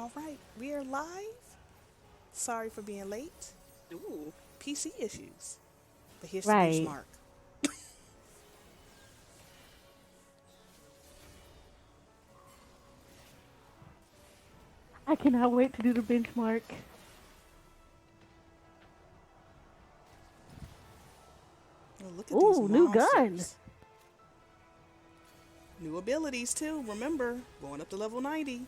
All right, we are live. Sorry for being late. Ooh, PC issues. But here's the Right. benchmark. I cannot wait to do the benchmark. Oh, look at these Ooh, new gun. monsters. New abilities too. Remember, going up to level 90.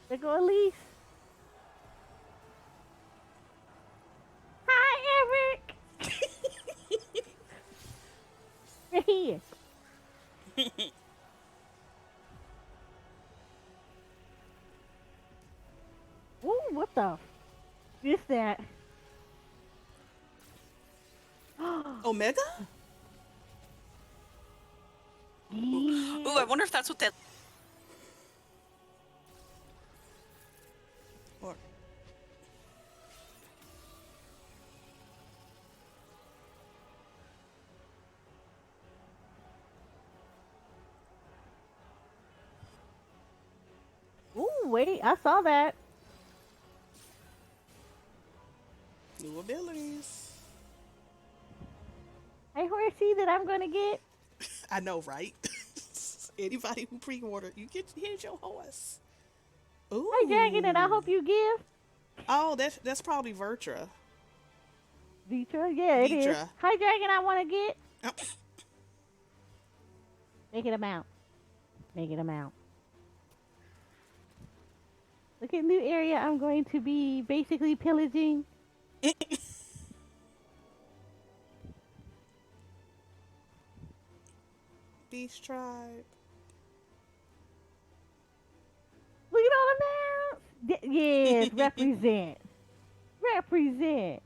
There go Elise. Hi, Eric. We're here. Ooh, what the? This that? Omega? Ooh, I Yeah. wonder if that's what that. Or Ooh, wait, I saw that. new abilities. Hey, horsey that I'm gonna get. I know, right? Anybody who pre-ordered, you get here's your horse. Hi, dragon, and I Ooh. hope you give. Oh, that's probably Vertra. Vitra, yeah, it is. Vitra. Hi, dragon, I want to get. Oh, Make it a mount. Make it a mount. Look at new area I'm going to be basically pillaging. Beast tribe. Look at all the mounts. Yes, represent. Represent.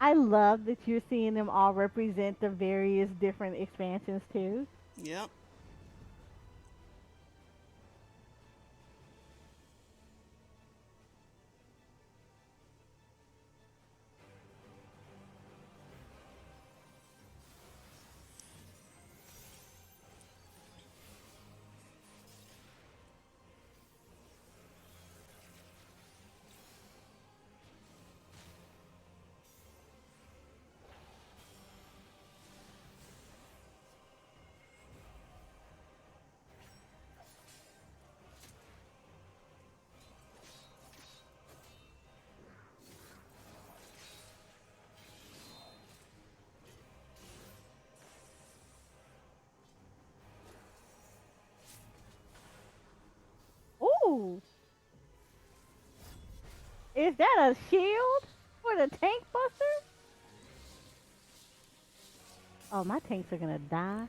I love that you're seeing them all represent the various different expansions too. Yep. Ooh, is that a shield for the tank buster? Oh, my tanks are gonna die.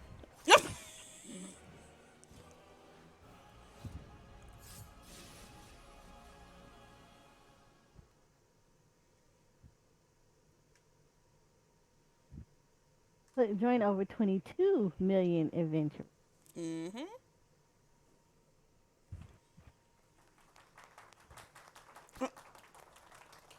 But join over 22 million adventurers. Mm-hmm. Oh,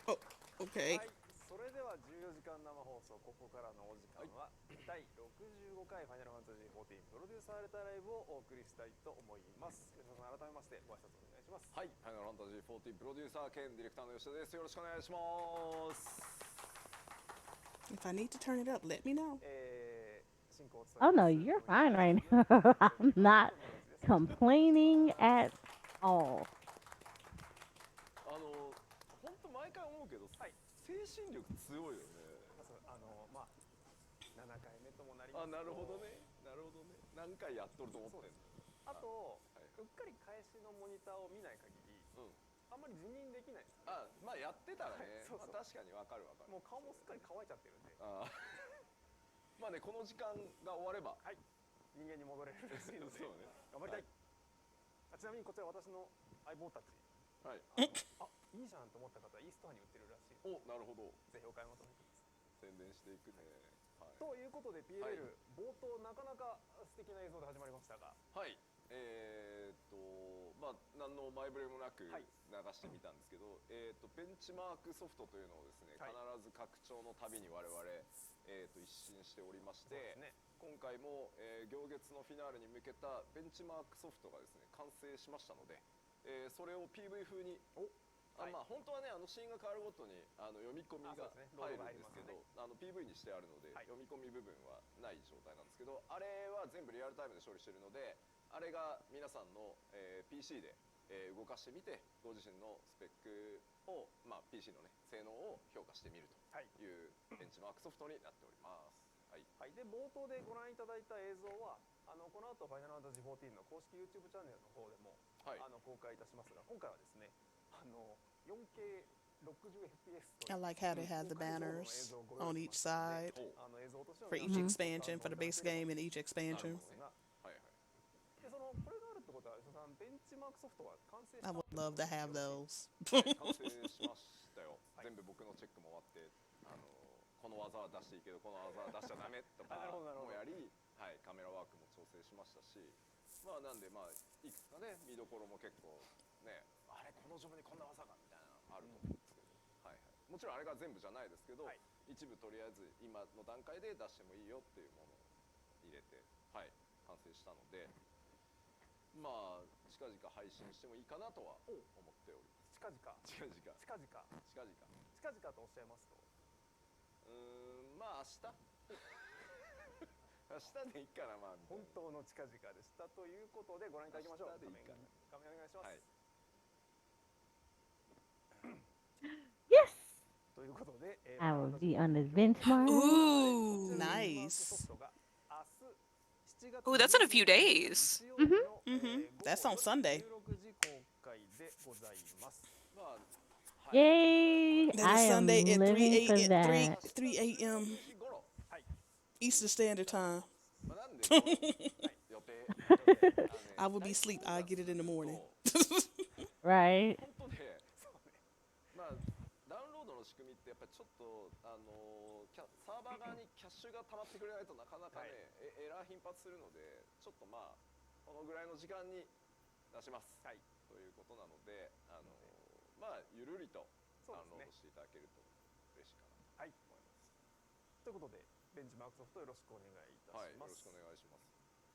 oh, okay. はい、それでは14時間生放送、ここからのお時間は、第65回ファイナルファンタジー14プロデューサーレターライブをお送りしたいと思います。吉田さん、改めましてご挨拶お願いします。はい、ファイナルファンタジー14プロデューサー兼ディレクターの吉田です。よろしくお願いします。If I need to turn it up, let me know. 進行を務 Oh め no, ます you're fine right now. I'm not complaining at all. 本当毎回思うけど、はい、精神力強いよね。まあ7回目ともなります。あ、なるほどね。なるほどね。何回やっとると思ってんの。あと、はい、うっかり返しのモニターを見ない限り、あんまり自認できないです、ね。あ、まあやってたらね。そうそう、まあ、確かにわかるわかる。もう顔もすっかり乾いちゃってるんで。まあね、この時間が終われば、はい、人間に戻れるらしいので、そうね、頑張りたい。ちなみにこちら私の相棒たち。はい。あ、いいじゃんと思った方はイーストアに売ってるらしい。お、なるほど。ぜひお買い求めください。宣伝していくね。ということで PLL、冒頭なかなか素敵な映像で始まりましたが、はい、まあ何の前触れもなく流してみたんですけど、ベンチマークソフトというのをですね、必ず拡張のたびに我々、一新しておりまして、今回も、行月のフィナーレに向けたベンチマークソフトがですね完成しましたので、それを PV 風にまあ本当はね、シーンが変わるごとに読み込みが入るんですけど、PV にしてあるので、読み込み部分はない状態なんですけど、あれは全部リアルタイムで処理しているので、あれが皆さんの、PC で、動かしてみて、ご自身のスペックを、まあ、PC の、ね、性能を評価してみるというベンチマークソフトになっております。はい、で冒頭でご覧いただいた映像はこの後ファイナルファンタジー14の公式 YouTube チャンネルの方でも、公開いたしますが、今回はですね4K60fps I like how they have the banners on each side for each expansion, for the base game and each expansion. I would love to have those. 完成しましたよ。全部僕のチェックも終わって、この技は出していいけどこの技は出しちゃダメとかもやり、はい、カメラワークも調整しましたし、まあなんでまあいくつかね見どころも結構ね、あれこのジョブにこんな技がみたいなのあると思うんですけど、はいはい、もちろんあれが全部じゃないですけど、一部とりあえず今の段階で出してもいいよっていうものを入れて、はい、完成したので、まあ近々配信してもいいかなとは思っております。近々とおっしゃいますと、まあ明日明日でいいかな、まあ本当の近々でしたということでご覧いただきましょう。画面お願いします。Yes. ということで、I will be on this benchmark. Ooh, nice. Ooh, that's in a few days. That's on Sunday. Yay! That I is am Sunday at living for that. 3 a.m. Eastern Standard Time. I will be asleep. I'll get it in the morning. Right. まあダウンロードの仕組みってやっぱりちょっとサーバー側にキャッシュが溜まってくれないとなかなかね、エラー頻発するので、ちょっとまあこのぐらいの時間に出します、ということなので、まあゆるりとダウンロードしていただけると嬉しいかなと思います。ということでベンチマークソフトよろしくお願いいたします。よろしくお願いします。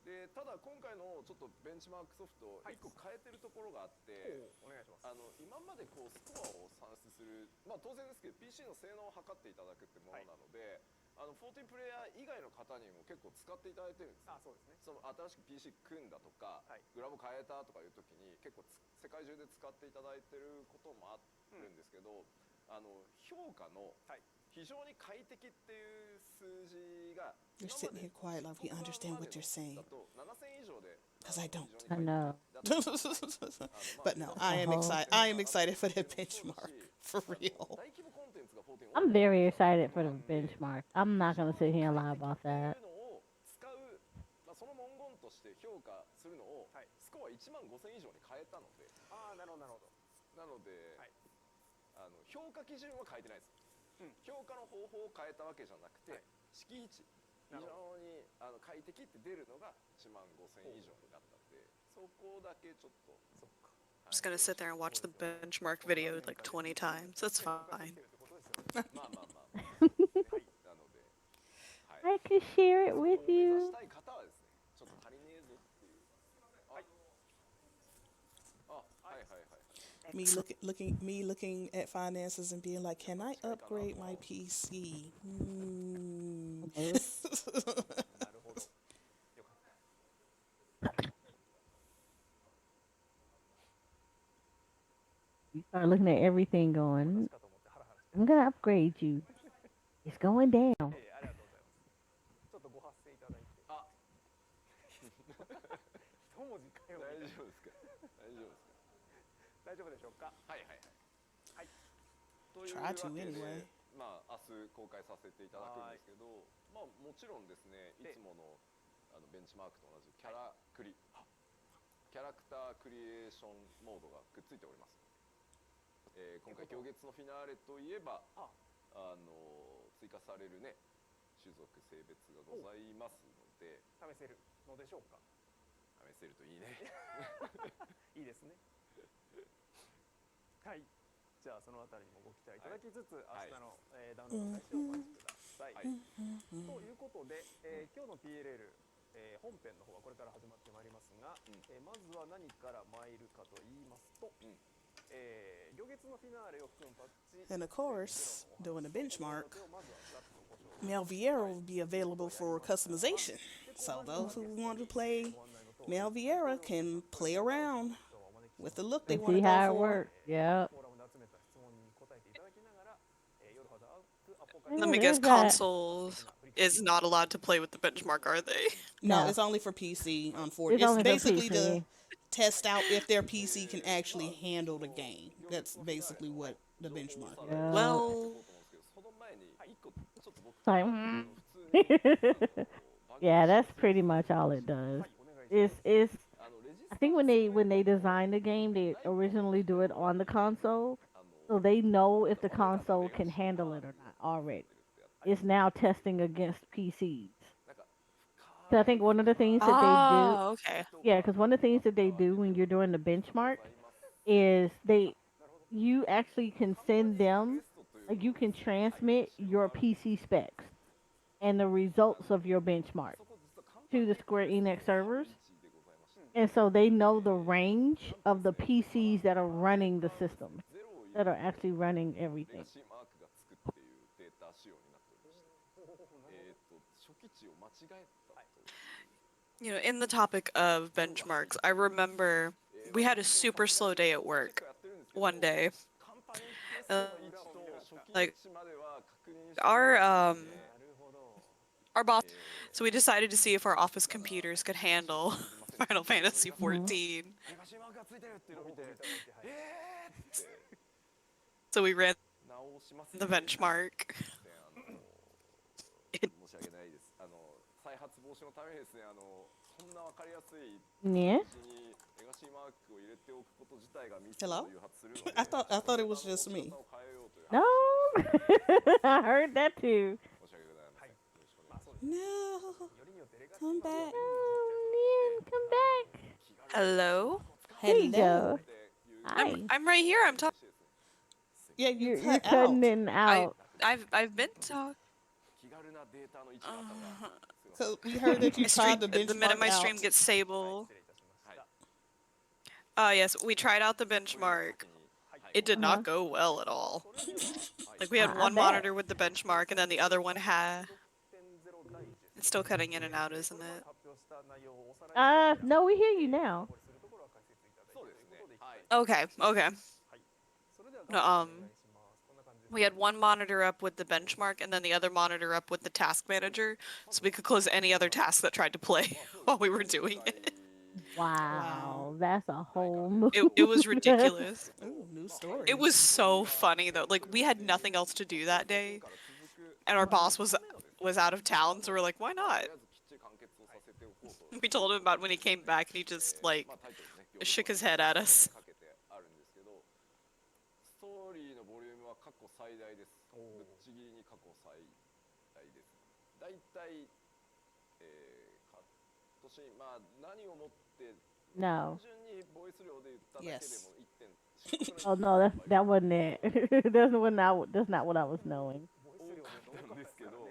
でただ今回のちょっとベンチマークソフト1個変えてるところがあって、お願いします。今までこうスコアを算出する、まあ当然ですけど PC の性能を測っていただくってものなので、14プレイヤー以外の方にも結構使っていただいてるんです。そうですね。その新しく PC 組んだとか、グラボ変えたとかいう時に結構世界中で使っていただいてることもあるんですけど、評価の非常に快適っていう数字が You're sitting here quiet like we understand what you're saying. だと7000以上で Because I don't. I know. But no, I am excited. I am excited for that benchmark. For real. I'm very excited for the benchmark. I'm not going to sit here and lie about that. その文言として評価するのをスコア15000以上に変えたので、なるほどなるほど。なので、評価基準は変えてないです。評価の方法を変えたわけじゃなくて、敷地非常に快適って出るのが15000以上になったので、そこだけちょっと。I'm just gonna sit there and watch the benchmark video like 20 times. That's fine. まあまあまあ。なので、I can share it with 目指 you. したい方はですね、ちょっと足りねえぞっていう。はいはいはい。Me looking at finances and being like, can I upgrade my PC? なるほど。よかった。 You start looking at everything going, I'm going to upgrade you. It's going down. ありがとうございます。ちょっとご発声いただいて。一文字かよ。大丈夫ですか。大丈夫ですか。大丈夫でしょうか。はいはいはい。という Try わ to けで、 anyway. まあ明日公開させていただくんですけど、まあもちろんですね、いつものベンチマークと同じキャラクタークリエーションモードがくっついております。今回行月のフィナーレといえば追加されるね、種族性別がございますので試せるのでしょうか。試せるといいね。いいですね。はい。じゃあそのあたりもご期待いただきつつ、はい明日の、ダウンロード開始をお待ちください。はいということで、今日の PLL、本編の方はこれから始まってまいりますが、まずは何から参るかと言いますと、行月のフィナーレを含むパッチ And of course, during the benchmark, まずはざっとご紹介 Mel Vieira will be available for customization. So those who want to play Mel Vieira can play around with the look they And want see to how go it for. works. Yep. フォーラムで集めた質問に答えていただきながら、夜肌アークアポカ Let リ me Yeah, guess, there's that. console is not allowed to play with the benchmark, are they? No, No. it's only for PC, It's unfortunately. It's only for basically to PC. test out if their PC can actually handle the game. That's basically what the benchmark is. Yeah. Well, その前に一個ちょっと僕 It's like, 普通に yeah, that's pretty much all it does. It's. I think when they designed the game, they originally do it on the console, so they know if the console can handle it or not already. It's now testing against PCs. So I think one of the things that they do, oh, okay. yeah, because one of the things that they do when you're doing the benchmark is you actually can send them, like you can transmit your PC specs and the results of your benchmark to the Square Enix servers. And so they know the range of the PCs that are running the system, that are actually running everything. レガシーマークがつくっていうデータ仕様になっておりまして初期値を間違えたと You know, in the topic of benchmarks, I remember we had a super slow day at work one day. カンパニーテストの位置と初期 Like 値までは確認して our boss, so we decided to see if our office computers could handle Final Fantasy XIV. レガシーマークがついてるっていうのを見てって So we ran 直します the benchmark. 申し訳ないです再発防止のためにですねこんなわかりやすい Yeah. 字にレガシーマークを入れておくこと自体がミス Hello? を誘発するので I thought it was just me. 仕方を変えようという No, I heard that too. 申し訳ございませんよろしくお願いします No, come back. Oh, Neath, come back. Hello? There you Hello. go. Hi. I'm right here. I'm talking. Yeah, you You're cut cutting out. in and out. I've been talking. 気軽なデータの位置があったのが So we heard that you tried the The minute benchmark my stream out. gets stable. Yes, we tried out the benchmark. It did not go well at all. Like we had I one bet. monitor with the benchmark, and then the other one had. It's still cutting in and out, isn't it? No, we hear you now. そうですねはい Okay, okay. No, we had one monitor up with the benchmark, and then the other monitor up with the task manager, so we could close any other task that tried to play while we were doing it. Wow, that's a whole move. It was ridiculous. Ooh, new story. It was so funny though. Like we had nothing else to do that day, and our boss was out of town, so we're like, why not? とりあえずきっちり完結をさせておこうと We told him about when he came back, and he just like まあタイトルね shook his head at us. かけてあるんですけどストーリーのボリュームは過去最大ですぶっちぎりに過去最大ですだいたい今年まあ何をもって No. 単純にボイス量で言っただけで Yes. も1点 Oh no, that wasn't it. That's not what I was knowing. 多かったんですけど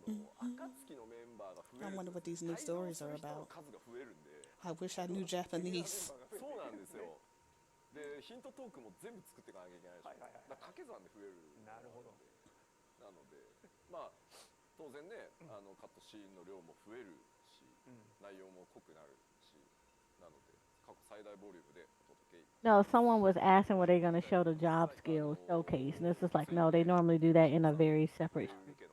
暁のメンバーが増え I る wonder what these new 帯同 stories す are る人の about. 数が増えるんで I wish I knew Japanese. そうなんですよでヒントトークも全部作っていかなきゃいけないでしょだから掛け算で増えるなのでまあ当然ねカットシーンの量も増えるし内容も濃くなるしなので過去最大ボリュームでお届け No, someone was asking were they going to show the job skills showcase, and this is like, no, they normally do that in a very separate. 向けの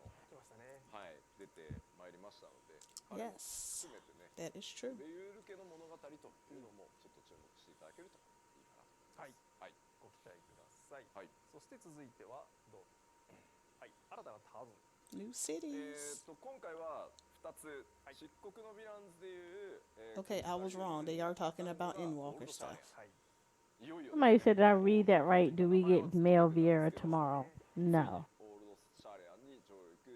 はい出てまいりましたので Yes, 含めてね that is true. レユール系の物語というのもちょっと注目していただけるといいかなと思いますはいご期待ください。はいそして続いてはどうぞ。はい、新たなターン。 New cities. 今回は2つ漆黒のヴィランズでいう、Okay, I was wrong. They are talking about Endwalker stuff. はい。いよいよ Somebody said, did I read that right? Do we get Mel Vieira tomorrow? No. オールドシャーレアンに上陸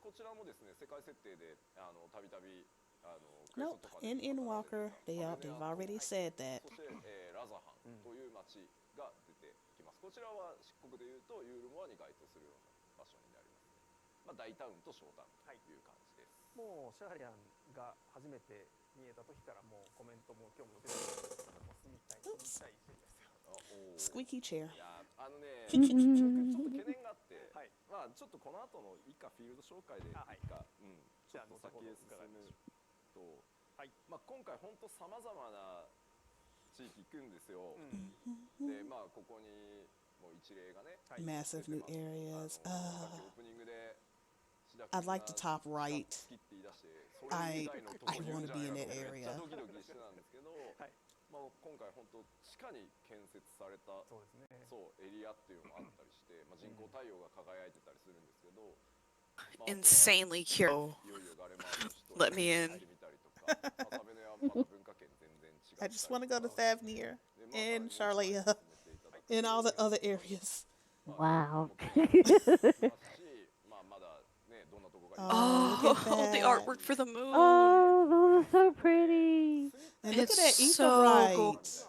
こちらもですね世界設定でたびたびクエス Nope. トとかで In 戦われて Endwalker, いた they've カベネア already 島 said that. そして、ラザハンという町が出てきます。こちらは漆黒でいうとユールモアに該当するような場所になりますね。まあ、大タウンと小タウンという感じです。もうシャーリアンが初めて見えた時からもうコメントも今日も出てるもう住みたいシーンですよ。あおー Squeaky chair. いやね、うん僕ちょっと懸念があって、はい、まあちょっとこの後の以下フィールド紹介でいいか、はい、ちょっと先へ進むと、はい、まあ今回本当さまざまな地域行くんですよ。うん、でまあここにもう一例がね、はい、 Massive new areas. さっきオープニングで I'd like the top right. 好きって言い出して、それ以外のとこ I 言うん wanna じゃ be ない in か that とめっちゃ area. ドキドキしてたんですけど、はい、まあ今回本当地下に建設されたそうですね。そうエリアっていうのもあったりして、まあ人工太陽が輝いてたりするんですけど、まあ Insanely cute. いよいよガレマーの人 Let me in. 行ってみたりとか、サベネはまた文化圏全然違ったり I just want to go to Thavnir で and さらに Charlia 進めていただく and all the other areas. Wow. まあまだねどんなとこが Oh, look at Oh, the that. artwork for the moon. Oh, those are so pretty. And look at that It's so Etherite. gorgeous.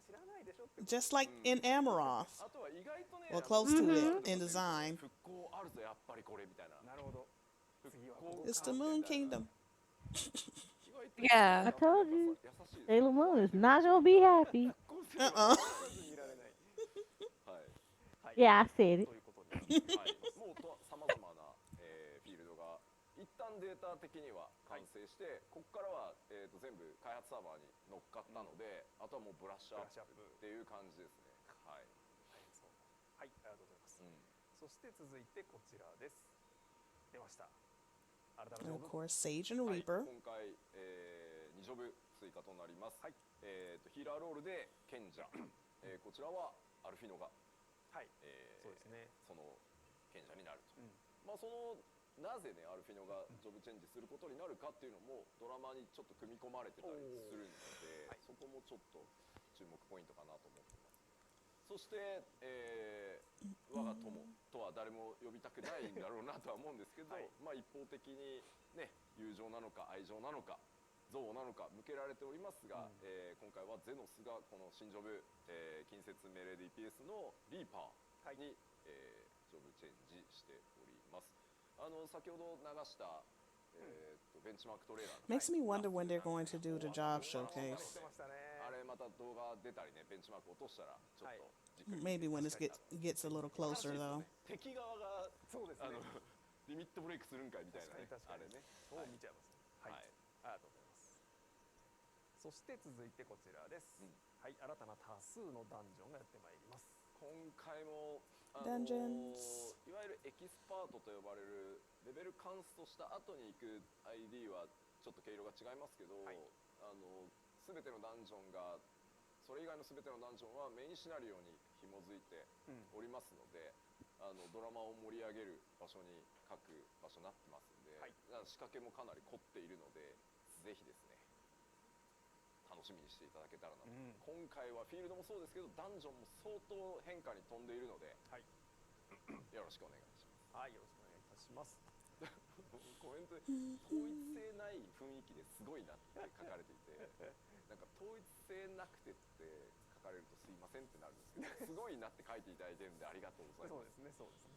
知らないでしょって Just like in Amaroth. あとは意外とね Well, close to it in design. 復興あるぞやっぱりこれみたいな。なるほど。次はここ It's the Moon Kingdom. Yeah. I told you. 優しいです Sailor Moon is not gonna be happy. 見られない。はい。はい。 Yeah, I said it. ということで、はい、もうさまざまな、フィールドが一旦データ的には完成して、ここからは、全部開発サーバーに乗っかったので、あとはもうブラッシュアップっていう感じですね。はい。はい、ありがとうございます。そして続いてこちらです。出ました。新たな And ジョ of ブ。 course, Sage and はい Reaper. 今回、2ジョブ追加となります。はい。ヒーラーロールで賢者、こちらはアルフィノが、はい。そうですね。その賢者になると。うん。まあそのなぜねアルフィノがジョブチェンジすることになるかっていうのもドラマにちょっと組み込まれてたりするので、はい、そこもちょっと注目ポイントかなと思ってます。そして、我が友とは誰も呼びたくないんだろうなとは思うんですけど、はい、まあ一方的にね友情なのか愛情なのか憎悪なのか向けられておりますが、今回はゼノスがこの新ジョブ、近接命令 DPS のリーパーに、ジョブチェンジしております。先ほど流した、ベンチマークトレーラー Makes me wonder when they're going to do the job showcase. あれまた動画出たりねベンチマーク落としたらちょっとじっくり Maybe when it gets a little closer, though. 敵側がそうですね。リミットブレイクするんかいみたいなねあれねそう見ちゃいますね。はい。ありがとうございます。そして続いてこちらです。はい、新たな多数のダンジョンがやってまいります。今回もDungeons. いわゆるエキスパートと呼ばれるレベルカンストした後に行く ID はちょっと毛色が違いますけど、全てのダンジョンがそれ以外の全てのダンジョンはメインシナリオに紐づいておりますので、ドラマを盛り上げる場所に各場所になってますんで、仕掛けもかなり凝っているのでぜひですね楽しみにしていただけたらなと、今回はフィールドもそうですけどダンジョンも相当変化に富んでいるので、よろしくお願いします。はい、よろしくお願いいたします。コメントで統一性ない雰囲気ですごいなって書かれていてなんか統一性なくてって書かれるとすいませんってなるんですけどすごいなって書いていただいてるんでありがとうございます。そうですね、そうですね。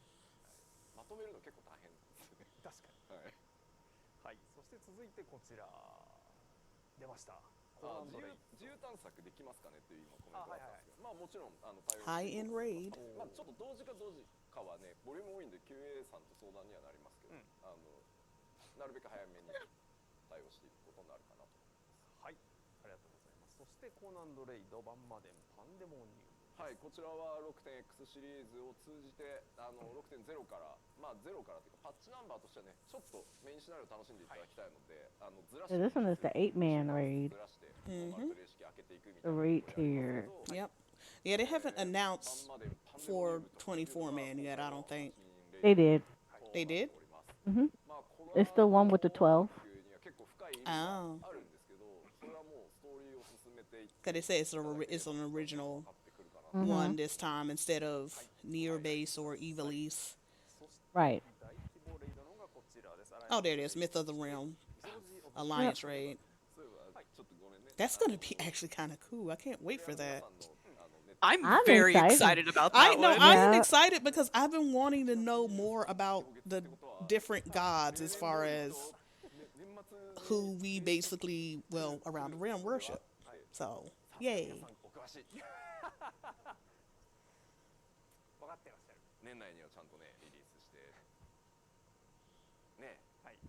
まとめるの結構大変ですね。確かに。はい。そして続いてこちら出ました。自由探索できますかねっていう今コメントがあったんですけど、まあもちろん対応 High end raid. まあちょっと同時かはねボリューム多いんで QA さんと相談にはなりますけど、なるべく早めに対応していくことになるかなと思います。はい、ありがとうございます。そしてコーナンドレイドバンマデンパンデモニウム。はい、こちらは 6.X シリーズを通じて6.0 からまあ0からというかパッチナンバーとしてはねちょっとメインシナリオを楽しんでいただきたいので、ずらして This one is the 8-man raid. ずらしてマルトレー式開けていくみた The いな raid tier. Yep. Yeah, they haven't announced for 24-man yet, I don't think. They did. They did? It's the one with the 12. Oh. あるんですけど、それはもうストーリーを進めていって Because they say it's an original one this time instead of near base or Evilise. Right. 大規模レイドのがこちらです。Oh, there it is. Myth of the Realm Yep. Alliance raid. そういえばちょっとごめんね。That's gonna be actually kind of cool. I can't wait for 皆 that. さんのネット I'm I'm very excited. excited about I that know one. I am Yeah. excited because I've been wanting to know more about the different gods as far as 年末 who we basically, well, around the realm worship. So, yay. 皆さんお詳しい。分かってらっしゃる。年内にはちゃんとねリリースしてね、はい。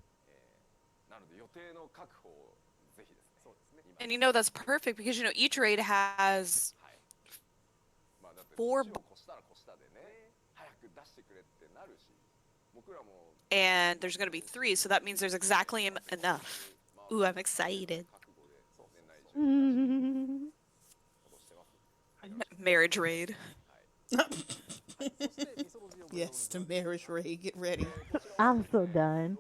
なので予定の確保をぜひですね。そうですね。今 And you know that's perfect because each raid has はい。まあだって Four 年を越したら越したでね、早く出してくれってなるし、僕らも and there's going to be 3, so that means there's exactly enough. Ooh, I'm excited. 覚悟で年内中に Mm. 戻してます。 Marriage raid. そしてミソロジーをご用意 Yes, the marriage raid. Get ready. I'm so done.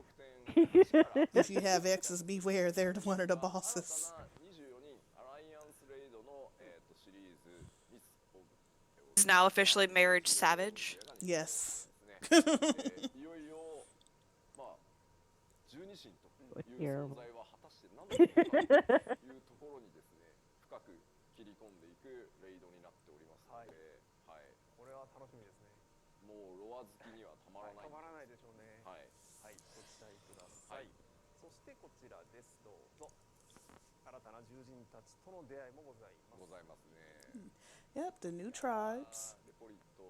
得点1から If you have exes, beware. They're one of the 新 bosses. たな24人アライアンスレイドのシリーズミスオブ Is now officially marriage savage. Yes. いよいよまあ十二神という存在は果たして何なのかというところにですね深く切り込んでいくレイドになっておりますので、はい、これは楽しみですね。もうロア好きにはたまらない。たまらないでしょうね。はい、はい、ご期待ください。はいそしてこちらです。どうぞ。新たな獣人たちとの出会いもございます。ございますね。 Yep, the new tribes. レポリット、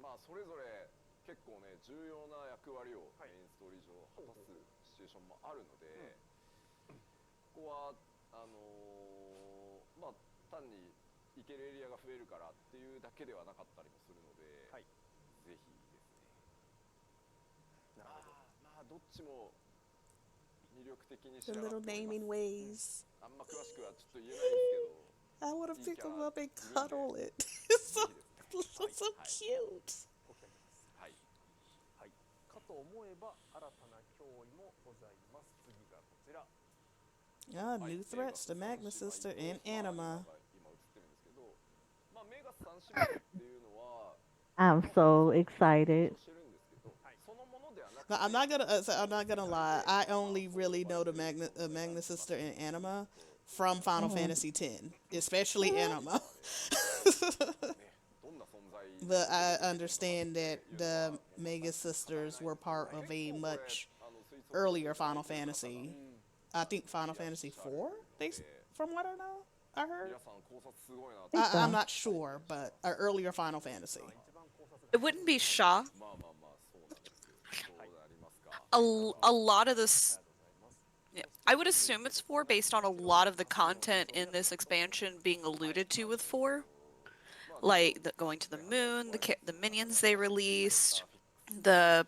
まあそれぞれ結構ね重要な役割をメインストーリー上果たすシチュエーションもあるので、ここはまあ単に行けるエリアが増えるからっていうだけではなかったりもするので、はい。ぜひですね。なるほど。まあどっちも魅力的に The 仕上が little っており naming ます。 ways. あんま詳しくはちょっと言えないですけど。 I want to pick them up and cuddle it. ぜ It's ひ so, ですね。 so cute. ご期待します。はい。はい。かと思えば新たな脅威もございます。次がこちら。 Ah, new threats to Magna Sister and Anima. 今映ってるんですけど、まあメガス三姉妹っていうのは I'm so excited. してるんですけど、そのものではなく Now, I'm not gonna lie. I only really know the Magna Sister and Anima from Final Fantasy X, especially Anima. どんな存在 But I understand that the Mega Sisters were part of a much earlier Final Fantasy. I think Final Fantasy IV. From what I know, I heard. 皆さん考察すごいなって。 I'm not sure, but an earlier Final Fantasy. It wouldn't be Shaw. まあまあまあそうなんですよ。そうなりますか。 A lot of this. Yeah, I would assume it's 4 based on a lot of the content in this expansion being alluded to with 4. Like going to the moon, the minions they released, the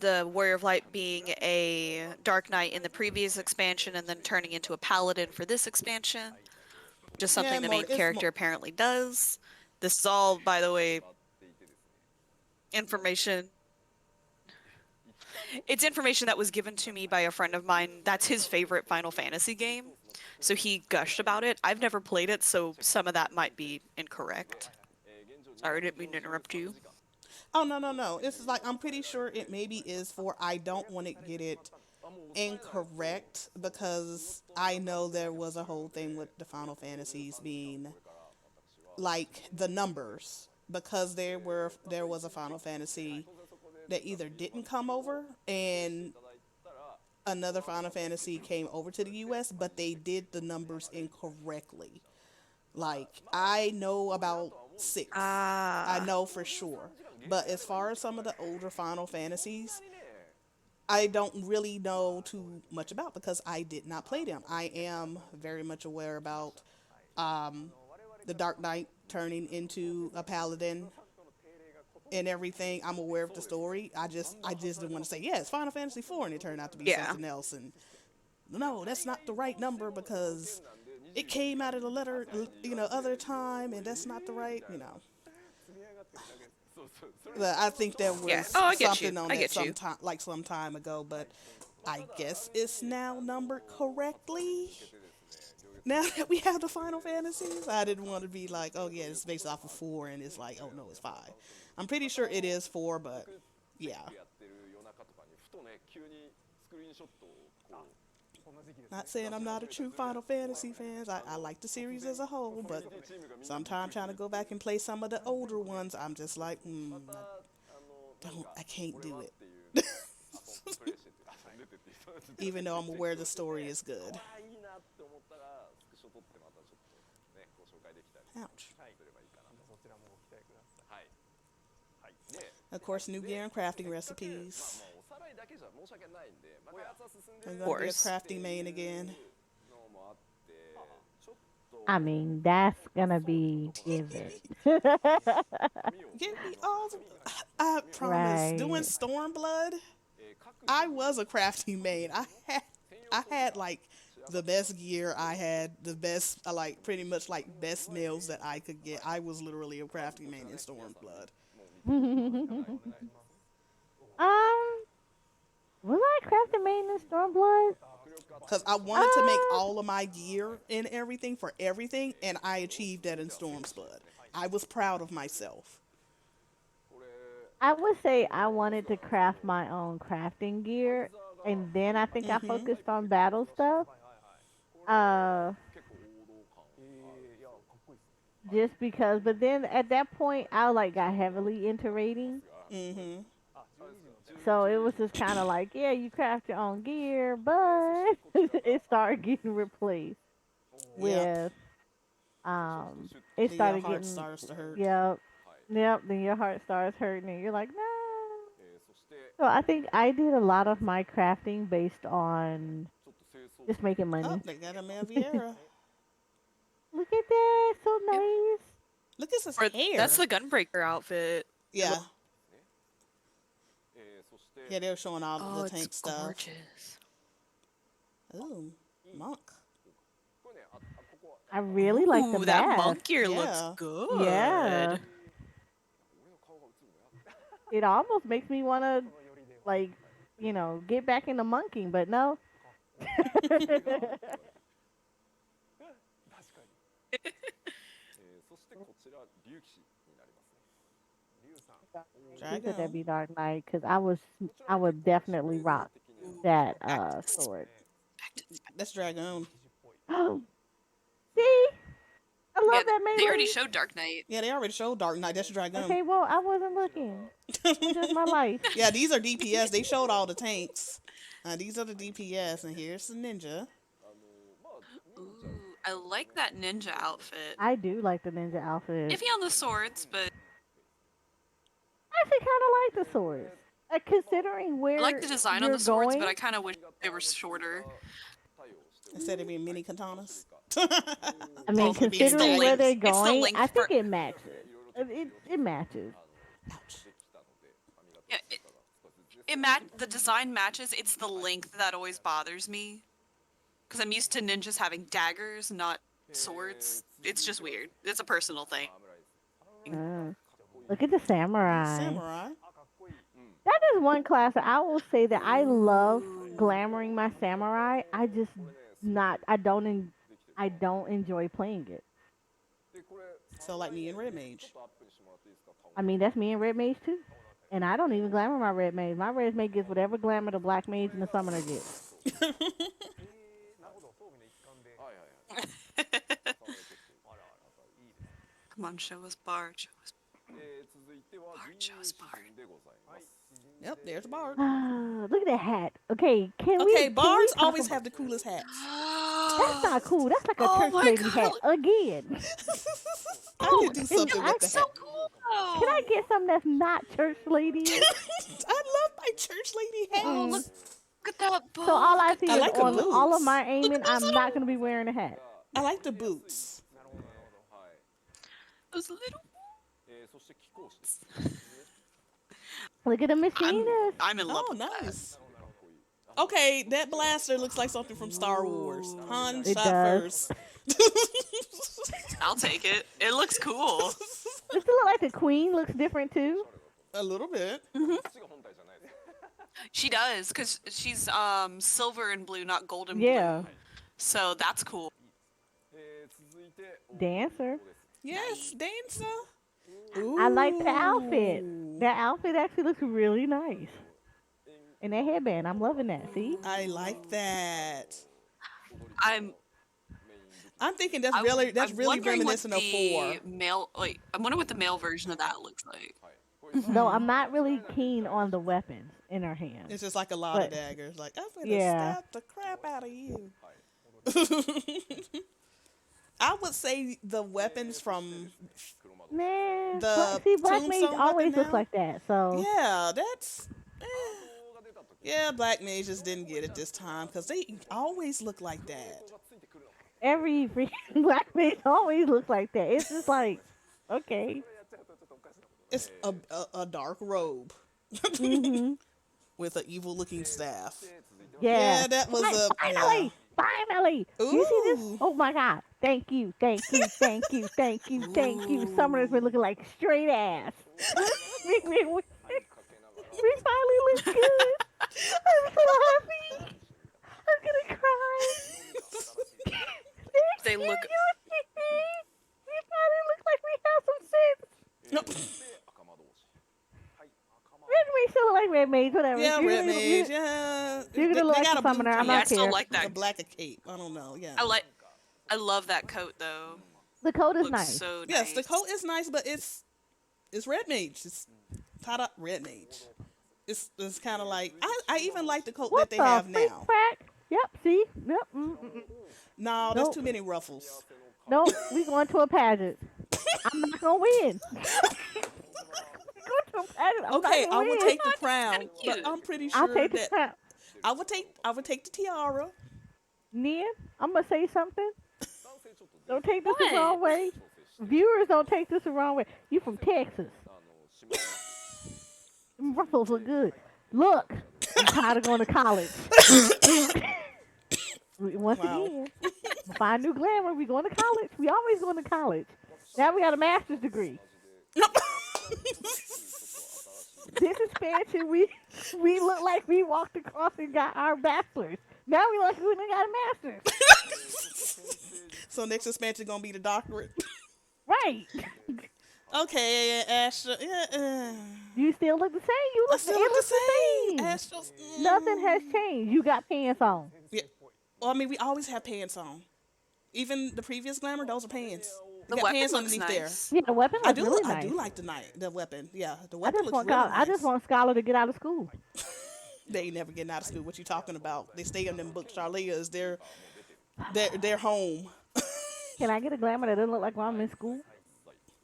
Warrior of Light being a Dark Knight in the previous expansion and then turning into a Paladin for this expansion. Just something the main character apparently does. This is all, by the way, information. It's information that was given to me by a friend of mine. That's his favorite Final Fantasy game. So he gushed about it. I've never played it, so some of that might be incorrect. Sorry, I didn't mean to interrupt you. Oh no. It's like I'm pretty sure it maybe is for. I don't want to get it incorrect because I know there was a whole thing with the Final Fantasies being like the numbers because there was a Final Fantasy that either didn't come over and another Final Fantasy came over to the US, but they did the numbers incorrectly. Like, I know about 6. I know for sure. But as far as some of the older Final Fantasies, I don't really know too much about because I did not play them. I am very much aware about the Dark Knight turning into a paladin and everything. I'm aware of the story. I just didn't want to say, yeah, it's Final Fantasy IV, and it turned out to be something else. And no, that's not the right number because it came out of the letter, other time, and that's not the right, But I think there was something on that some time ago, but I guess it's now numbered correctly. Now that we have the Final Fantasies, I didn't want to be like, oh yeah, it's based off of 4, and it's like, oh no, it's 5. I'm pretty sure it is 4, but yeah. Not saying I'm not a true Final Fantasy fan. I like the series as a whole, but sometimes trying to go back and play some of the older ones, I'm just like, I can't do it. Even though I'm aware the story is good. Ouch. Of course, new gear and crafting recipes. I'm gonna be a crafting main again. I mean, that's gonna be given. Give me all the, I promise. Doing Right. Stormblood, I was a crafting main. I had like the best gear. I had the best, like pretty much like best meals that I could get. I was literally a crafting main in Stormblood. Was I crafting main in Stormblood? Because I wanted to make all of my gear and everything for everything, and I achieved that in Stormblood. I was proud of myself. I would say I wanted to craft my own crafting gear, and then I think I Mm-hmm. focused on battle stuff. Uh, just because, but then at that point, I like got heavily into raiding, Mm-hmm. so it was just kind of like, yeah, you craft your own gear, but it started getting replaced Yep. with, um, it Then your started heart getting, starts to hurt. yep, yep. Then your heart starts hurting, and you're like, no. So I think I did a lot of my crafting based on just making Oh, money. they got a Maviera. Look at that, so nice. Look at his Or hair. that's the Gunbreaker outfit. Yeah. Yeah, they were showing all Oh, the it's tank stuff. gorgeous. Ooh, monk. I really like the Ooh, that mask. monk gear Yeah. looks good. Yeah, it almost makes me want to like, get back into monking, but no. She said that'd Dragon. be Dark Knight because I would definitely rock Ooh, that back to this. sword. Back to this. That's Dragon. Oh, see, I Yeah, love that they already melee. showed Dark Knight. Yeah, they already showed Dark Knight. That's Dragon. Okay, well, I wasn't looking. It's just my life. Yeah, these are DPS. They showed all the tanks. These are the DPS, and here's the ninja. Ooh, I like that ninja outfit. I do like the ninja outfit. Iffy on the swords, but I actually kind of like the swords. Considering I where like the design on you're the swords, going, but I kind of wish they were shorter. Instead of being mini katanas. I mean, Supposed to be It's the considering where length. they're It's the going, length I think part. it matches. It matches. Ouch. Yeah, the design matches. It's the length that always bothers me. Because I'm used to ninjas having daggers, not swords. It's just weird. It's a personal thing. Uh, Look at the samurai. Samurai. That is one class that I will say that I love glamoring my samurai. I just not. I don't enjoy playing it. So like me and Red Mage. I mean, that's me and red mage too. And I don't even glamour my red mage. My red mage gets whatever glamour the black mage and the summoner gets. Come on, show us Bard. Show us Bard. Show us Bard. Yep, there's a bard. Look at that hat. Okay, can we? Okay, Can we bards talk always about- have the coolest hats. That's not cool. That's like a Oh church my lady God, hat again. I could do something with It's that. so cool. Can I get something that's not church lady? I love my church lady hats. Oh, look at that book. So all I see I is like the on all of boots. my aiming, I'm not gonna be wearing a hat. I like the boots. Those little. Look at the machinist. I'm in love Oh, with that. nice. Okay, that blaster looks like something from Star Wars. Han It shot does. first. I'll take it. It looks cool. Does it look like the queen looks different too? A little bit. She does, because she's silver and blue, not gold and Yeah. blue. So that's cool. Dancer. Yes, dancer. I like the outfit. Ooh. That outfit actually looks really nice. and that headband. I'm loving that. See? I like that. I'm I'm thinking I'm that's really wondering what reminiscent of the four. male I'm wondering what the male version of that looks like. No, I'm not really keen on the weapons in her hands. It's just like a lot of But daggers. Like I'm gonna yeah, stab the crap out of you. I would say the weapons from man. the See, Black Mage tombstone weapon always looks now. like that. So Yeah, that's. Yeah, Black Mages didn't get it this time because they always look like that. every freaking Black Mage always looks like that. It's just like, okay. It's a dark robe Mhm. with an evil looking staff. Yeah. Yeah, that was a yeah. Finally, finally. Do you see this? Ooh, Oh my God. Thank you, thank you, thank you, thank you, thank you. Summoner's been looking like straight ass. We finally look good. I'm so happy. I'm gonna cry. Thank They you. look We finally look like we have some sense. Red Mage still look like Red Mage, whatever. yeah, You're red gonna, mage. Yeah, you're they gonna look like got the a blue summoner. I'm cape, yeah, I not still care. like a that. black cape. I don't know. Yeah. I love that coat though. The coat is Looks nice. so Yes, the nice. coat is nice, but it's red mage. It's tied up red mage. It's kind of like I even like the coat What that they the have freak now. crack? Yep, see? Yep. No, there's Nope. too many ruffles. Nope. We going to a pageant. I'm not gonna win. We going to a pageant. I'm not Okay, gonna I will win. take the It's kind crown, of but cute. I'm pretty I'll sure take the that crown. I would take the tiara. Nia, I'm gonna say something. Don't take this the What? wrong way. Viewers, don't take this the wrong way. You from Texas. Them ruffles look good. Look, I'm tired of going to college. Once Wow. again, find new glamour. We going to college. We always going to college. Now we got a master's degree. This expansion, we look like we walked across and got our bachelor's. Now we look like we done got a master's. So next expansion gonna be the doctorate. Right. Okay, Astra. Yeah, You still look the same. You I look, still it look the looks the same. same. Astra's. Nothing has changed. You got pants on. Yeah. Well, I mean, we always have pants on. Even the previous glamour, those are pants. The You got weapon pants looks underneath nice. Yeah, the weapon looks really I nice. do like the weapon. Yeah, the I weapon just looks want really Scholar, nice. I just want Scholar to get out of school. They ain't never getting out of school. What you talking about? They stay in them books. Charlia is their home. Can I get a glamour that doesn't look like while I'm in school?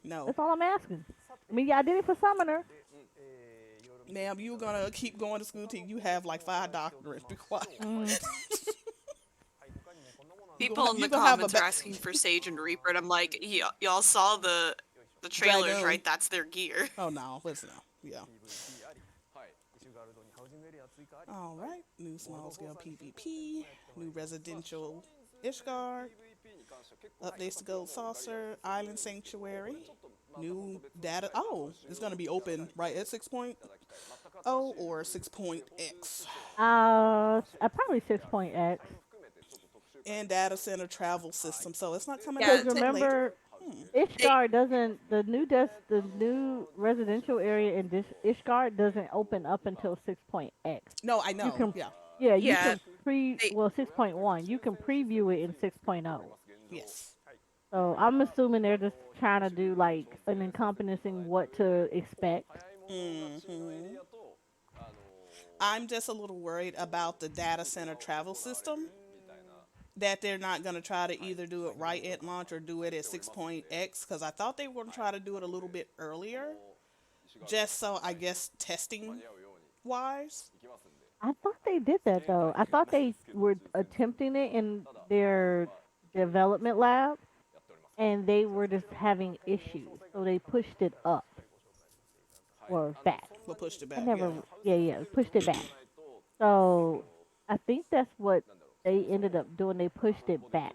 No, That's all I'm asking. I mean, yeah, I did it for Summoner. ma'am, you're gonna keep going to school till you have like 5 doctorates. Be quiet. People in you the gonna have a comments are asking for Sage and Reaper, and I'm like, y'all saw the trailers, Dragoon. right? That's their gear. Oh no, listen now. Yeah. All right. New small scale PvP. New residential Ishgard. Updates to Gold Saucer. Island Sanctuary. New data. Oh, it's gonna be open right at 6.0 or 6.x. Probably 6.x. And data center travel system. So it's not coming Yeah, out Because until later. remember, Ishgard doesn't the new residential area in this Ishgard doesn't open up until 6.x. No, I know. can- Yeah. Yeah, you Yeah, can 6.1. You can preview it in 6.0. Yes. So I'm assuming they're just trying to do like an encompassing what to expect. I'm just a little worried about the data center travel system. That they're not going to try to either do it right at launch or do it at 6.x, because I thought they were going to try to do it a little bit earlier, just so I guess testing wise. I thought they did that though. I thought they were attempting it in their development lab, and they were just having issues, so they pushed it up or back. We'll push it I back. never, Yeah. yeah, pushed it back. So I think that's what they ended up doing. They pushed it back.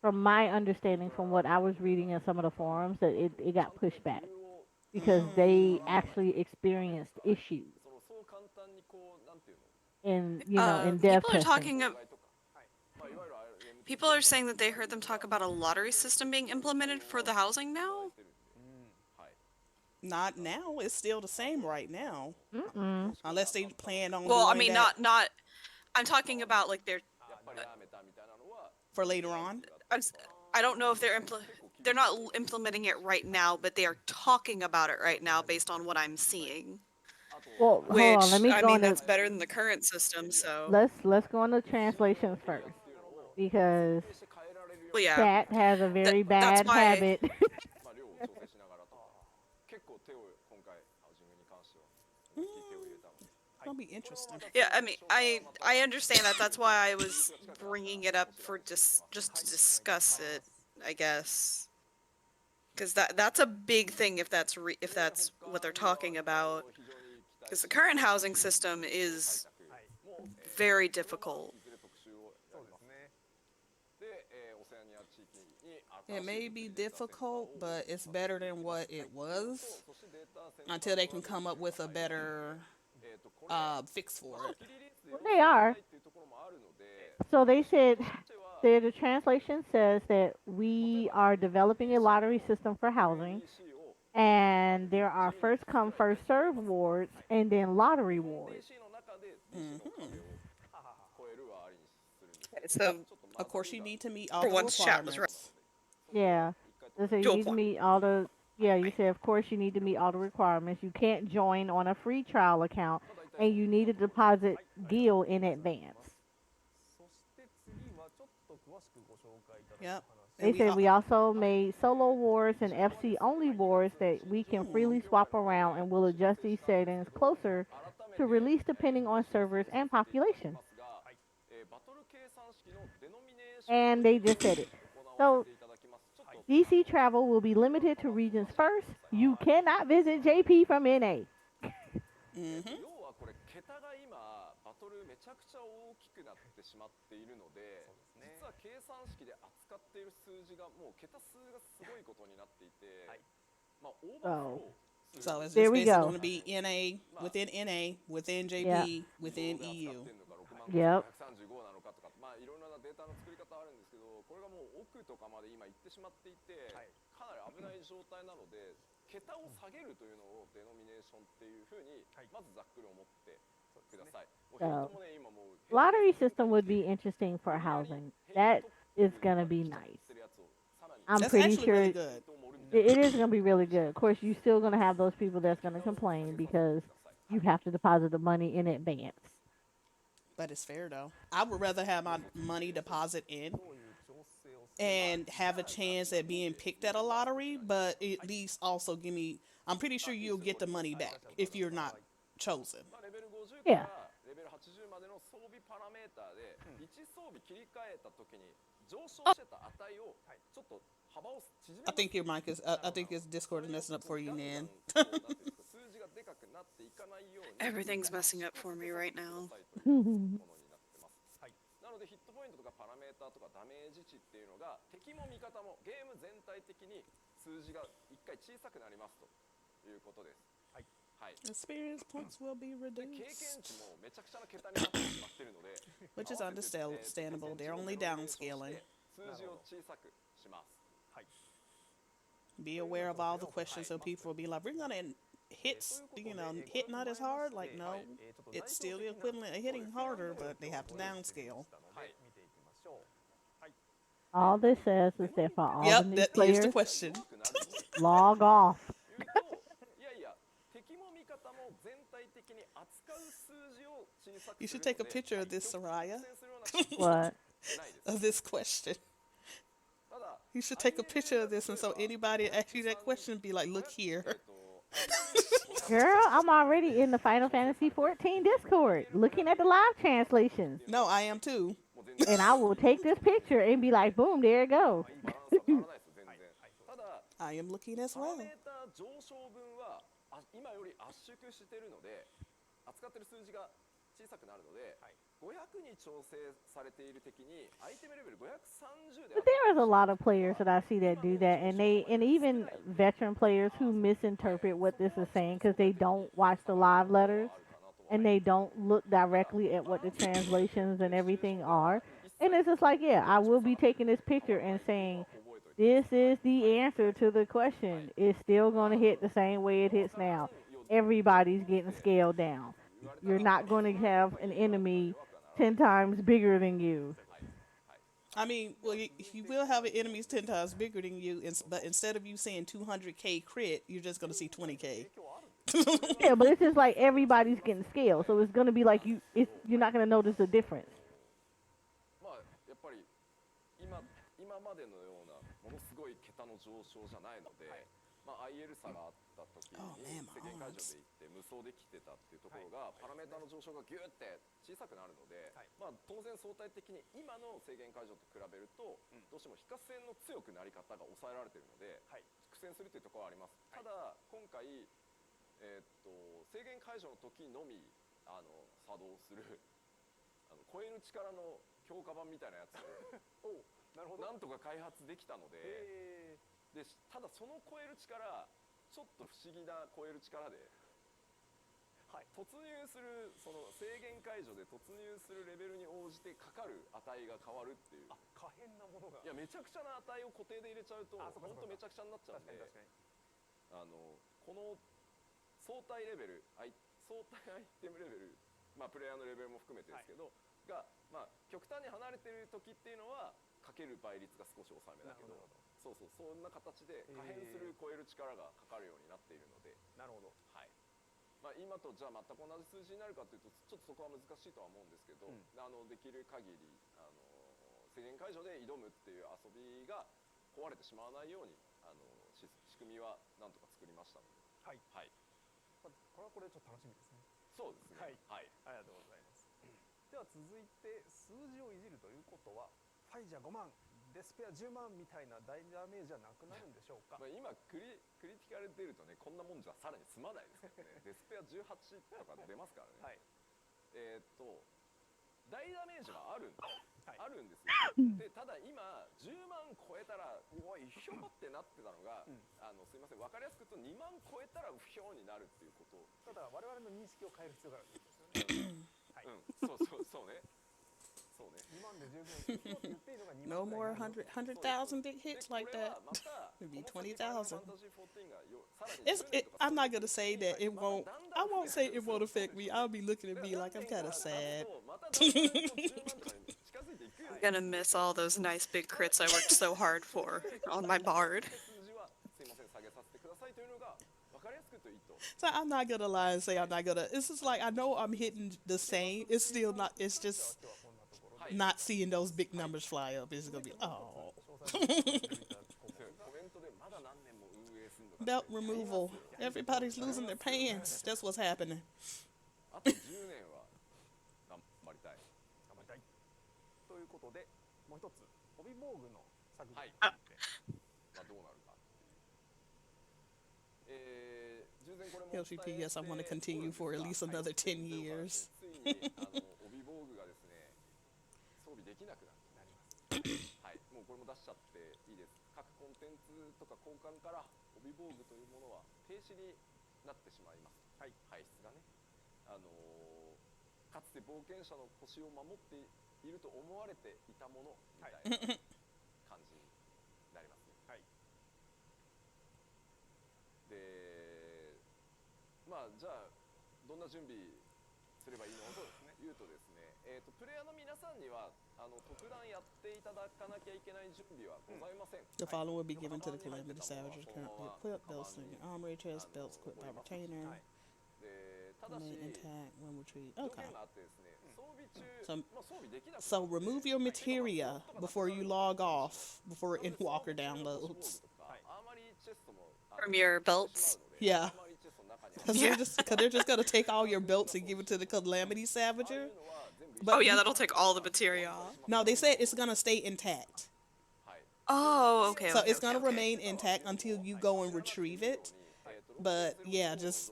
From my understanding, from what I was reading in some of the forums, that it got pushed back because they actually experienced issues in in dev People are testing. talking. People are saying that they heard them talk about a lottery system being implemented for the housing now. Not now. It's still the same right now, Mm-mm. unless they plan on Well, I doing mean, that not. I'm talking about like they're. やっぱりやめたみたいなのは for later on. I'm. I don't know if they're not implementing it right now, but they are talking about it right now based on what I'm seeing. あと Well, hold on. Let Which me I go mean, into that's better than the current system. So, let's go into translations first because 設定して変えられるよう well, に yeah, chat has a very that's bad why. habit. まあ量を調整しながらと結構手を今回ハウジングに関しては思いっきり手を入れたので That'll be interesting. Yeah, I mean, I understand that. That's why I was bringing it up for just to discuss it, I guess. Because that's a big thing if that's what they're talking about. 非常に期待 Because the current housing system is も very difficult. いずれ特集をやりますで、オセアニア地域に It may be difficult, but it's better than what it was そしてデータセンター until they can come up with a better これ fix for it. キリリースで Well, they are. っていうところもあるので So they said としては the translation says that we are developing a lottery system for housing, EC を and there are first come first serve wards and then lottery wards. DC の中で DC の壁を超えるはありにするんですけど So ちょっとま Of だ course, you need to meet all For the once, chat was right. requirements. Yeah. 一回 They say you Dual need to point. meet all the yeah, you said of course you need to meet all the requirements. You can't join on a free trial account and you need to deposit deal in advance. そして次はちょっと詳しくご紹介いただく Yep. 話 They And said we also made solo wars and FC only wars that we can freely swap around and will adjust these settings closer 改め to て release depending on servers and ま population. すがバトル計算式のデノミネーショ And ン they just said it. 行わせていただきますちょっと DC travel will be limited to regions first. You cannot visit JP from NA. 要はこれ桁が今バトルめちゃくちゃ大きくなってしまっているので実は計算式で扱っている数字がもう桁数がすごいことになっていてまあオーバーフロー So it's There just we basically go. going to be NA, within NA, within JP, Yeah. within 使 EU. ってるのか6万 Yep. 535なのかとかまあいろんなデータの作り方あるんですけどこれがもう奥とかまで今行ってしまっていてかなり危ない状態なので桁を下げるというのをデノミネーションっていうふうにまずざっくり思ってください。もうヘイトもね今もう Lottery system would be interesting for housing. That is gonna be nice. I'm That's pretty actually sure really good. it is gonna be really good. Of course, you're still gonna have those people that's gonna complain because you have to deposit the money in advance. But it's fair though. I would rather have my money deposit in and have a chance at being picked at a lottery, but at least also give me. I'm pretty sure you'll get the money back if you're not chosen. まあレベル50か Yeah. らレベル80までの装備パラメーターで1装備切り替えた時に上昇してた値をちょっと幅を縮め I think your mic is. I think his Discord is messing up for you, Nan. 数字がでかくなっていかないように Everything's messing up for me right now. というものになってます。なのでヒットポイントとかパラメーターとかダメージ値っていうのが敵も味方もゲーム全体的に数字が一回小さくなりますということです。はい。はい。 Experience points will be で経験 reduced, 値もめちゃくちゃな桁になってしまっているので which is understandable. They're only downscaling. 数字を小さくします。 Be aware of all the questions, so people will be like, "We're gonna hit, hit not as hard." Like, no, it's still the equivalent of hitting harder, but they have to downscale. はい。見ていきましょう。 All this says is that for all the Yep, new here's the players, question. log off. 言うといやいや敵も味方も全体的に扱う数字を小さく You する should の take a で picture of this, Soraya, 戦するようなこと What? ないです of this question. ただ You should take a picture of this, and so anybody that asks you that question, be like, "Look here." Girl, I'm already in the Final Fantasy 14 Discord looking at the live translations. No, I am too. もう全然 And I will take this picture and be like, boom, there it goes. バランスは変わらないですよ全然ただ I am looking as パラ well. メーター上昇分は今より圧縮してるので扱ってる数字が小さくなるので、500に調整されている敵にアイテムレベル530で But there is a lot of players that I see that do that, and even veteran players who misinterpret what this is saying because they don't watch the live letters and they don't look directly at what the translations and everything are. And it's just like, yeah, I will be taking this picture and saying, This is the answer to the question. It's still going to hit the same way it hits now. Everybody's getting scaled down. You're not going to have an enemy 10 times bigger than you. I mean, well, you will have an enemies 10 times bigger than you, but instead of you seeing 200K crit, you're just gonna see 20K. Yeah, but it's just like everybody's getting scaled, so it's going to be like you're not going to notice a difference. まあやっぱり今までのようなものすごい桁の上昇じゃないので、まあ IL 差があった時に Oh man, 制限 my 解除 arms. でいって無双できてたっていうところがパラメータの上昇がギューって小さくなるので、まあ当然相対的に今の制限解除と比べるとどうしても非化線の強くなり方が抑えられているので苦戦するというところはあります。ただ今回制限解除の時のみ作動する超える力の強化版みたいなやつをなんとか開発できたので、ただその超える力ちょっと不思議な超える力で、突入するその制限解除で突入するレベルに応じてかかる値が変わるっていう。可変なものが。いやめちゃくちゃな値を固定で入れちゃうと本当めちゃくちゃになっちゃうんで、この相対レベル相対アイテムレベル、まあプレイヤーのレベルも含めてですけど、がまあ極端に離れてる時っていうのはかける倍率が少し抑えめだけど、そんな形で可変する超える力がかかるようになっているので、なるほど。はい。まあ今とじゃあ全く同じ数字になるかというとちょっとそこは難しいとは思うんですけど、できる限り制限解除で挑むっていう遊びが壊れてしまわないように仕組みはなんとか作りましたので、はい。はい。これはこれでちょっと楽しみですね。そうですね。はい。はい。ありがとうございます。では続いて数字をいじるということはファイジャ5万デスペア10万みたいな大ダメージはなくなるんでしょうか。まあ今クリティカル出るとねこんなもんじゃさらに済まないですからね。デスペア18とか出ますからね。はい。大ダメージはあるんです。あるんですよ。でただ今10万超えたらうわ一票ってなってたのが、すいません分かりやすく言うと2万超えたら不評になるっていうこと。だから我々の認識を変える必要があるんですよね。はい。そうね。2万で十分不評って言っていいのが2万。No more 100,000 big hits like that. It'd be 20,000. I'm not gonna say that it won't. I won't say it won't affect me. I'll be looking at me like I'm kind of sad. I'm gonna miss all those nice big crits I worked so hard for on my bard. So I'm not gonna lie and say I'm not gonna. It's just like I know I'm hitting the same. It's still not. It's just not seeing those big numbers fly up. It's gonna be oh. Belt removal. Everybody's losing their pants. That's what's happening. あと10年は頑張りたい。ということでもう一つ帯防具の作品について、まあどうなるか。LGP, yes, I want to continue for at least another 10 years. ついに帯防具がですね装備できなくなります。はい、もうこれも出しちゃっていいです。各コンテンツとか交換から帯防具というものは停止になってしまいます。はい、排出がね。かつて冒険者の腰を守っていると思われていたものみたいな感じになりますね。はい。で、まあじゃあどんな準備すればいいのというとですね、プレイヤーの皆さんには特段やっていただかなきゃいけない準備はございません。The following will be given to the Calamity Savages currently equipped. Belts and armory chest, belts equipped by retainer. ただし Intact when retrieved. 条 Okay. 件があってですね、装備中、まあ装備できなくて So remove your materia before you log off, before Endwalker downloads. アーマリーチェストも From your belts. Yeah. アーマリーチェストの中に Cause they're just gonna take all your belts and give it to the Calamity Savager. Oh yeah, that'll take all the materia off. No, they said it's gonna stay intact. Oh, okay. So okay, it's okay, gonna okay. remain intact until you go and retrieve it. But yeah, just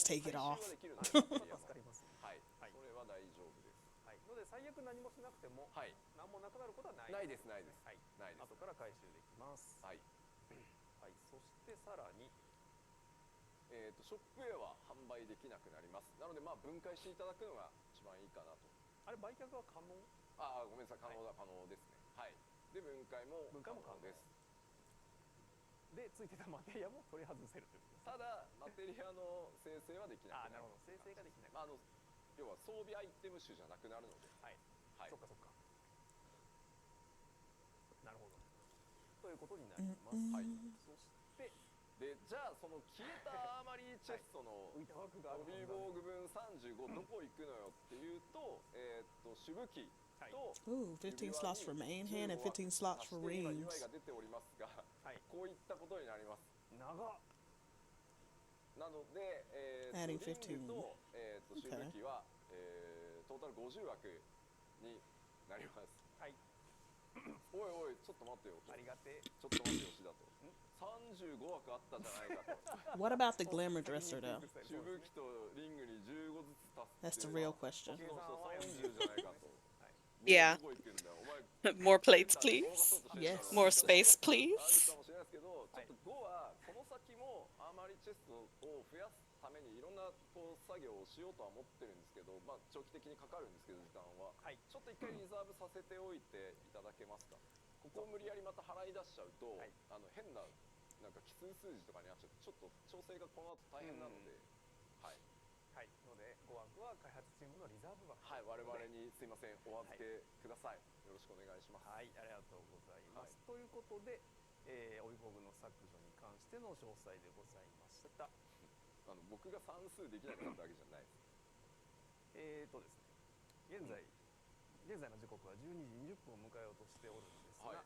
take it off. 助かります。はい、それは大丈夫です。はい。ので最悪何もしなくても、はい、何もなくなることはない。ないです、ないです。はい。ないです。後から回収できます。はい。はい。そしてさらに、ショックウェアは販売できなくなります。なのでまあ分解していただくのが一番いいかなと。あれ売却は可能？ああ、ごめんなさい、可能ですね。はい。で分解も可能です。でついてたマテリアも取り外せるということです。ただマテリアの生成はできなくなる。なるほど、生成ができない。要は装備アイテム種じゃなくなるので、はい、はい、そっかそっか。なるほどということになります。はい、そしてでじゃあその消えたアーマリーチェストの浮いた枠があるオビーボーグ分35どこ行くのよっていうと、主武器と Ooh, 15 slots for main hand and 15 slots for 今 rings. UI が出ておりますが、こういったことになります。長っ。なので、Adding リングと、主武 Okay. 器は、トータル50枠になります。はい。おいおいちょっと待ってよと。ありがてえ。ちょっと待ってよしだと。35枠あったじゃないかと。What about the glamour dresser, though? 主武器とリングに15ずつ足す That's ってい the うの real は question. そう30じゃないかと。Yeah. どこ行くんだよお前。 More plates, please. Yes. More space, ある please. かもしれないですけど、ちょっと5はこの先もアーマリーチェストを増やすためにいろんなこう作業をしようとは思ってるんですけど、長期的にかかるんですけど時間は、ちょっと一回リザーブさせておいていただけますか。ここを無理やりまた払い出しちゃうと、変ななんか奇数数字とかになっちゃってちょっと調整がこの後大変なので、はい。はい、ので5枠は開発チームのリザーブ枠。はい、我々にすいませんお預けください。よろしくお願いします。はい、ありがとうございます。ということで、オビボグの削除に関しての詳細でございました。僕が算数できなくなったわけじゃないです。ですね、現在の時刻は12時20分を迎えようとしておるんですが、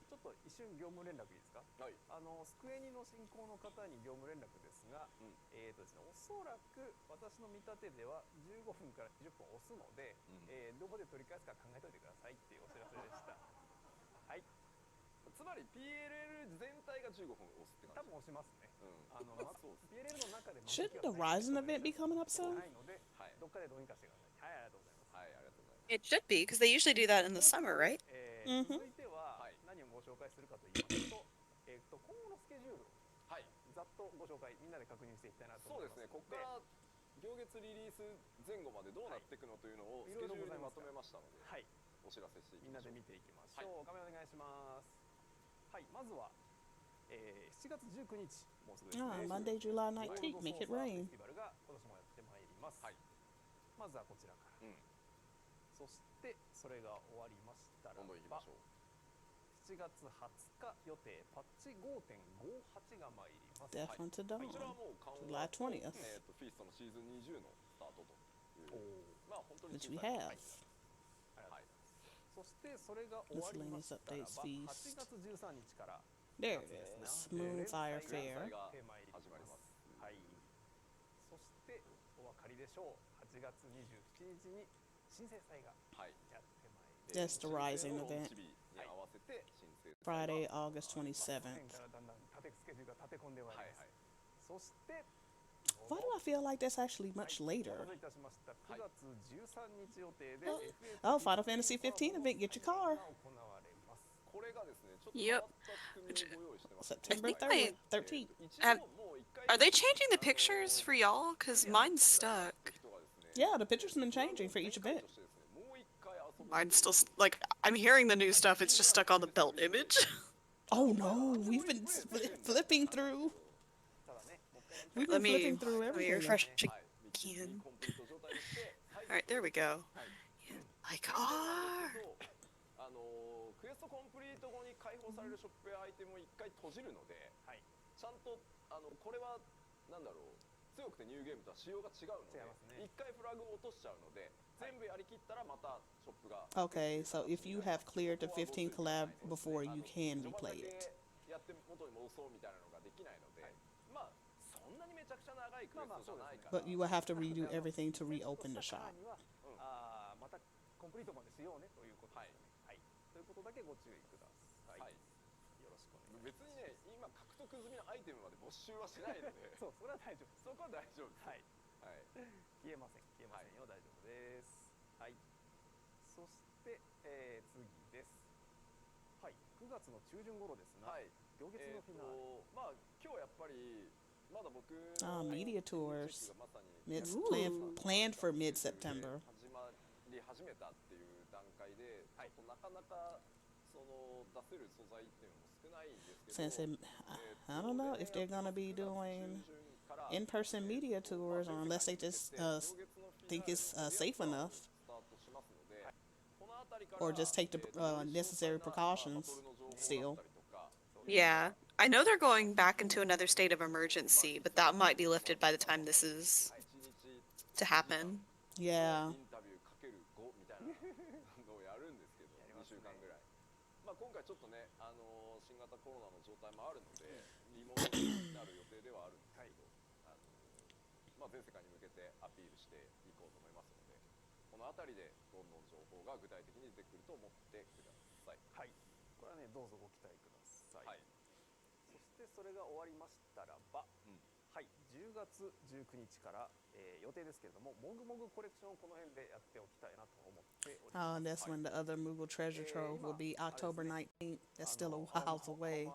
ちょっと一瞬業務連絡いいですか。はい。スクエニの進行の方に業務連絡ですが、ですね、おそらく私の見立てでは15分から20分押すので、どこで取り返すか考えておいてくださいっていうお知らせでした。はい。つまり PLL 全体が15分押すって感じ。多分押しますね。PLL の中で Shouldn't the Ryzen event be coming up soon? ないので、どっかでどうにかしてください。はい、ありがとうございます。はい、ありがとうございます。It should be, because they usually do that in the summer, right? 続いては何をご紹介するかと言いますと、今後のスケジュールをざっとご紹介、みんなで確認していきたいなと思います。そうですね、ここから行月リリース前後までどうなっていくのというのをスケジュールにまとめましたので、お知らせしていきましょう。みんなで見ていきましょう。画面お願いします。はい、まずは、7月19日、もうすぐですね。Monday, July 19th, make it rain. フェスティバルが今年もやってまいります。まずはこちらから。そしてそれが終わりましたらば、7月20日予定パッチ 5.58 が参ります。 Death unto Dawn, こちらはもう緩 July 和と、 20th, フィーストのシーズン20のスタートという、本当に which 小 we さい。 have. そしてそれが終わりましたらば、 Miscellaneous updates 8月13日から There it is. Moonfire 連載 Fair. が始まります。はい。そしてお分かりでしょう。8月27日に新生祭がやってまいります。 That's the Rising ローン event. チ日に合わせて新生 Friday, August 27th. からだんだん立てスケジュールが立て込んでまいります。そして Why do I feel like that's actually much お later? 待たせいたしました。9月13日予定で Oh, Final Fantasy 15 event, get your car. が行われます。これがですね、ちょっと変わった仕組みをご用意してます。 September I think 13th. 一度もう一回 Are they changing the pictures for y'all? Because mine's stuck. 人がですね、 Yeah, the pictures have been changing for each event. としてですね、もう一回遊ぶ。 Mine's still, like, I'm hearing the new stuff, it's just stuck on the belt image. Oh no, we've been flipping through. ただね、もう一回 We've let been me, flipping through let me everything. refresh はい、 again. コンプリート状態にして、Alright, there we go. My car! クエストコンプリート後に解放されるショップやアイテムを一回閉じるので、ちゃんとこれはなんだろう、強くてニューゲームとは仕様が違うので、一回フラグを落としちゃうので、全部やりきったらまたショップが。 Okay, so if you have cleared the 15 collab before, you can replay it. やって元に戻そうみたいなのができないので、まあそんなにめちゃくちゃ長いクエストじゃないから。 But you will have to redo everything to reopen the shop. またコンプリートまでしようねということですね。はい。ということだけご注意ください。はい。よろしくお願いします。別にね、今獲得済みのアイテムまで没収はしないので、そう、それは大丈夫です。そこは大丈夫です。はい。はい。消えません。消えませんよ。大丈夫です。はい。そして、次です。はい。9月の中旬頃ですが、はい。行月のフィナーレ。まあ今日やっぱりまだ僕 media tours. がまさに Planned for mid-September. 始まり始めたっていう段階で、ちょっとなかなかその出せせる素材っていうのも少ないんですけど、Since it, I don't know if they're gonna be doing in-person media tours, or unless they just think it's safe enough, スタートしますので、この辺りから or just take the necessary バ precautions トルの情報だ still. ったりとか、 Yeah. I know they're going back into another state of emergency, but that might be lifted by the time this is 1日 to happen. Yeah. インタビューかける5みたいなのをやるんですけど、2週間ぐらい。まあ今回ちょっとね、新型コロナの状態もあるので、リモートになる予定ではあるんですけど、まあ全世界に向けてアピールしていこうと思いますので、この辺りでどんどん情報が具体的に出てくると思ってください。はい、これはねどうぞご期待ください。はい。そしてそれが終わりましたらば、はい、10月19日から、予定ですけれども、もぐもぐコレクションをこの辺でやっておきたいなと思っておりま Oh, す。 and that's when the other Moogle treasure trove will be October 19th. That's still a while away.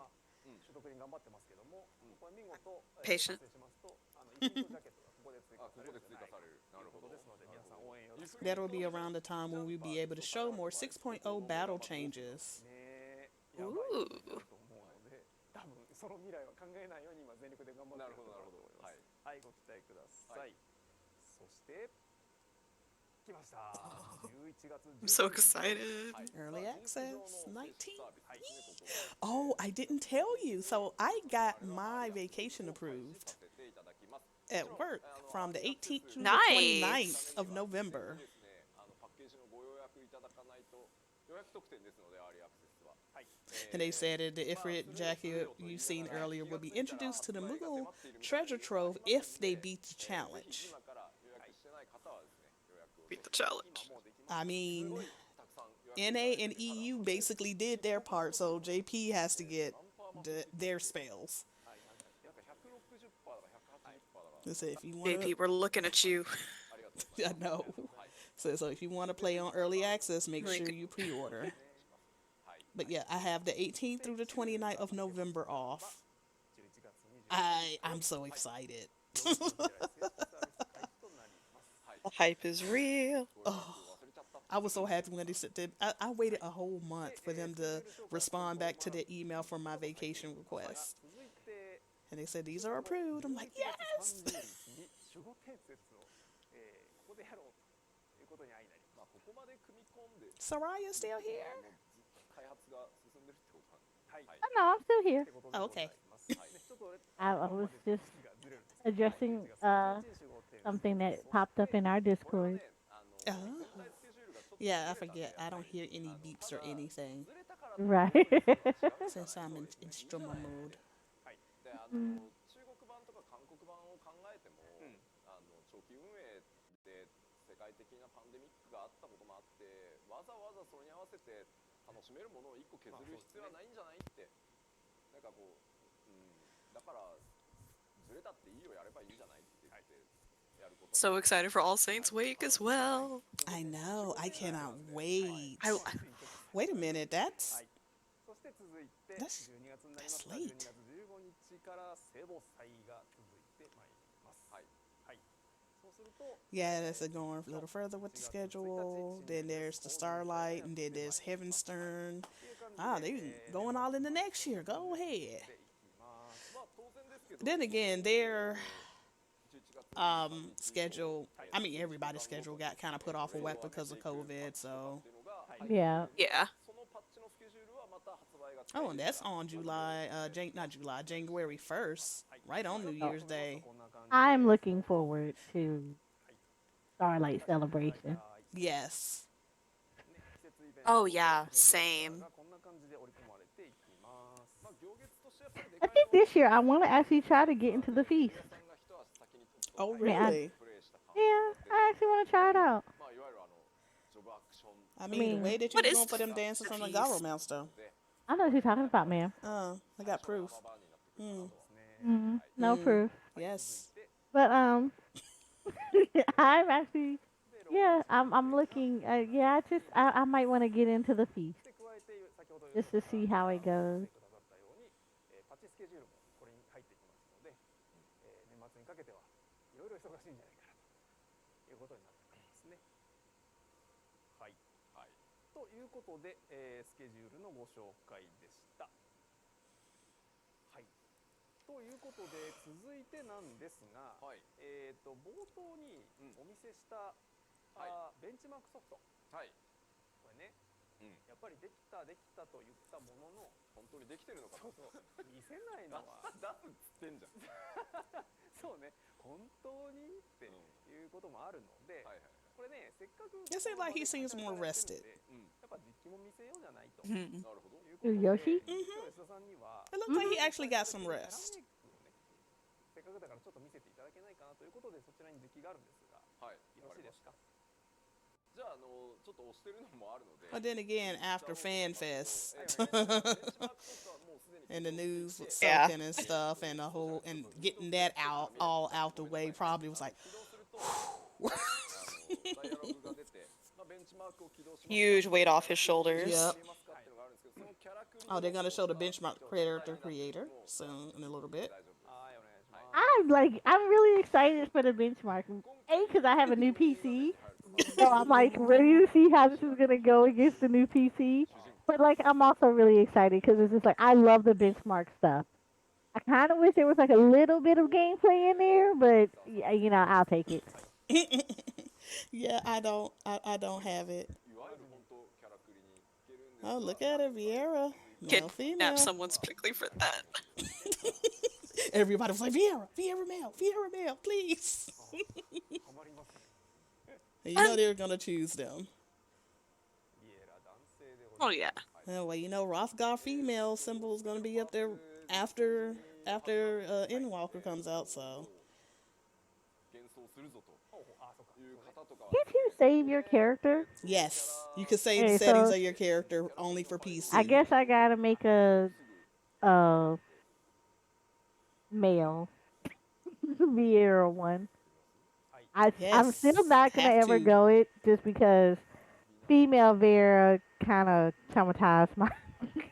所得に頑張ってますけども、これ見事、Patient. 達成しますと、イベントジャケットがここで追加あ、ここで追加される。なるほど。ですので、皆さん応援よろしく。 That'll be around the time when we'll be able to show more 6.0 battle changes. ねやばい Ooh. と思うので、多分その未来は考えないように今全力で頑張っているところだと思います。はい、ご期待ください。そして来ました。11月 I'm so excited. Early access 19th. Oh, I didn't tell you. So I got my vacation approved at work from the 18th to the Nice. 29th of November. パッケージのご予約いただかないと予約特典ですので、アーリーアクセスは。 And they said that the Ifrit jacket you've seen earlier will be introduced to the Moogle treasure trove if they beat the challenge. 今から予約してない方はですね、予約を Beat the challenge. I mean, たくさん予約 NA and EU basically did their part, so JP has to get their spells. 約160%だか180%だか They said if you want JP, we're looking at you. ありがとうござい I know. So if you want to play on early access, make sure you pre-order. But yeah, I have the 18th through the 29th of November off. I'm so excited. The hype is real. I was so happy when they said that. I waited a whole month for them to respond back to the email for my vacation request. 続いて And they said, these are approved. I'm like, yes! 守護伝説を、ここでやろうということに相なります。まあここまで組み込んで Soraya's still here? 開発が進んでるってことなんです。はい、 Oh, no, I'm still here. ってことでございます。はい、ちょっと俺 I was just がずれるんですけど addressing 守護伝説 something that popped up in our Discord. Oh. Yeah, I forget. I don't hear any beeps or anything Right. since I'm in instrumental mode. で中国版とか韓国版を考えても、長期運営で世界的なパンデミックがあったこともあって、わざわざそれに合わせて楽しめるものを1個削る必要はないんじゃないって、なんかこう、だからずれたっていいよ、やればいいじゃないって言ってやること。 So excited for All Saints Wake as well. I know. I cannot wait. I, Wait a minute. That's そして続いて That's- 12月になりました。 that's 12 late. 月15日からセボ祭が続いてまいります。はい。はい。そうすると yeah. That's going a little further with the schedule. Then there's the Starlight, and then there's Heavenstern. Ah, they going all in the next year. Go ahead. でいきます。まあ当然ですけど、 Then again, their 11月 schedule. I mean, everybody's schedule got kind of put off a whack because of COVID. So, っていうのが、 Yeah. yeah. そのパッチのスケジュールはまた発売が oh, and that's on not July, January 1st, right on New Year's Day. こんな感じ I'm looking forward to Starlight Celebration. Yes. ね季節イベント Oh, yeah. Same. がこんな感じで織り込まれていきます。まあ行月としてやっぱりで I かい think this year I want to actually try to get into the feast. さんが一足先にちょっ Oh, と really? プレイした感 Yeah, I actually want to try it out. まあいわゆるジョブアクション I mean, the way that you What is going for them the dances from the feast? Garo Mouse, I know what you're talking about, ma'am. I got proof. ババアになってくるかなと。 No proof. Yes. But I'm actually yeah, I'm looking yeah, I might want to get into the feast で加えて先ほど just to see how it goes. くださったように、パッチスケジュールもこれに入ってきますので、年末にかけてはいろいろ忙しいんじゃないかなということになっておりますね。はい。はい。といいうことで、スケジュールのご紹介でした。はい。ということで続いてなんですが、はい、冒頭にお見せした、ベンチマークソフト、はい、これね、やっぱりできたと言ったものの、本当にできてるのかな。そうそう見せないのは出すっつってんじゃん。そうね、本当にっていうこともあるので、はいはい。これね、せっかく It seems like he seems more rested. やっぱ実機も見せようじゃないとうん。なるほど。いうことで、Yoshi? 今日吉田さんには It looks like he actually got some rest. せっかくだからちょっと見せていただけないかなということで、そちらに実機があるんですが、はい、よろしいですか。じゃあ、ちょっと押してるのもあるので。 But then again, after Fan Fest ベンチマークソフトはもうすでに and the news with Yeah. soaking and stuff and the whole and getting that out all out the way probably was like 起動するとダイアログが出て、ベンチマークを起動します。 Huge weight off his shoulders. Yep. 見えますかっていうのがあるんですけど、そのキャラクリ oh they're gonna show the benchmark creator soon in a little bit. 大丈夫です。はい、お願いします。I'm really excited for the benchmark. A, because I have a new PC, so I'm like ready to see how this is gonna go against the new PC. But like, I'm also really excited because it's just like I love the benchmark stuff. I kind of wish there was like a little bit of gameplay in there, but I'll take it. Yeah, I don't have it. いわゆる本当キャラクリにいけるんです Oh, が、 look at it, Vieira. Male, Kidnap female. someone specifically for that. Everybody was like, Vieira male, please. ハマりますね。 You know they were gonna choose them. ビエラ男性でござい Oh ます。 yeah. Well, you know, Rothgar female symbol is gonna be up there after Endwalker comes out. So 幻想するぞとあ、そうか。いう方とかは Can't you save your character? yes, you can save Hey, the settings so- of your character only for PC. I guess I gotta make a male Vieira one. I'm Yes, still not gonna have ever to. go it just because female Vera kind of traumatized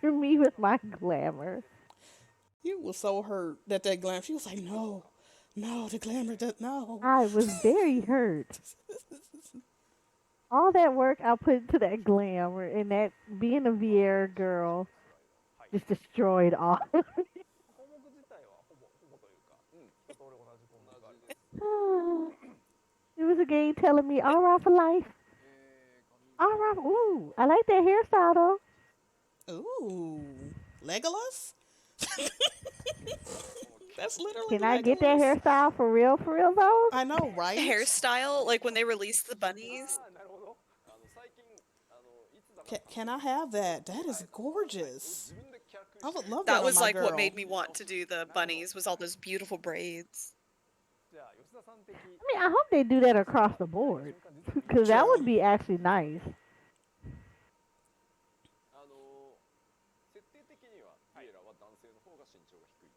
me with my glamour. You were so hurt that glamour. She was like, no, the glamour does no. I was very hurt. All that work I put into that glamour and that being a Vieira girl just destroyed all. 項目自体はほぼというか、一通り同じ項目がある。 It was a game telling me all right for life. All right, ooh, I like that hairstyle though. Ooh, Legolas. That's literally. Can I get that Legolas. hairstyle for real though? I know, right? Hairstyle, like when they released the bunnies. あ、なるほど。最近いつだか Can I have that? That is gorgeous. 自分でキャラクリ I would love that That on was my like girl. what made me want to do the bunnies, was all those beautiful braids. じゃあ吉田さん的 I mean, I hope they do that across the board because that would be actually nice. 設定的にはビエラは男性の方が身長が低い。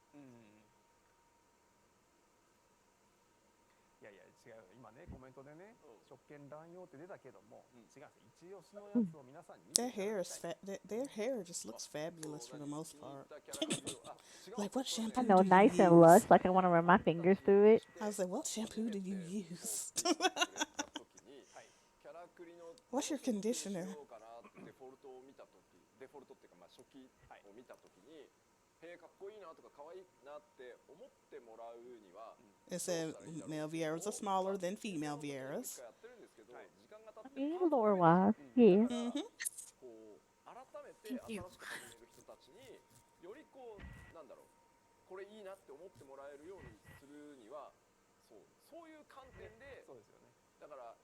いやいや違うよ。今ねコメントでね、職権乱用って出たけども、違うんです。一押しのやつを皆さんに見て Their いただ hair き is たい。 their hair just looks fabulous for the most part. キャラクリを違う Like, what shampoo I do know, you nice and use? lush. Like I want to run my fingers through it. I was like, what shampoo do you use? 時にキャラクリの What's your conditioner? しようかなってデフォルトを見たとき、デフォルトっていうか初期を見たときに、へえかっこいいなとか可愛いなって思ってもらうには It said male Vieras are smaller than female 一 Vieras. 回やってるんですけど、時間が経って I mean, lore wise, yeah. こう改めて新しく始める人たちによりこうなんだろうこれいいなって思ってもらえるようにするにはそういう観点でそうですよね。だから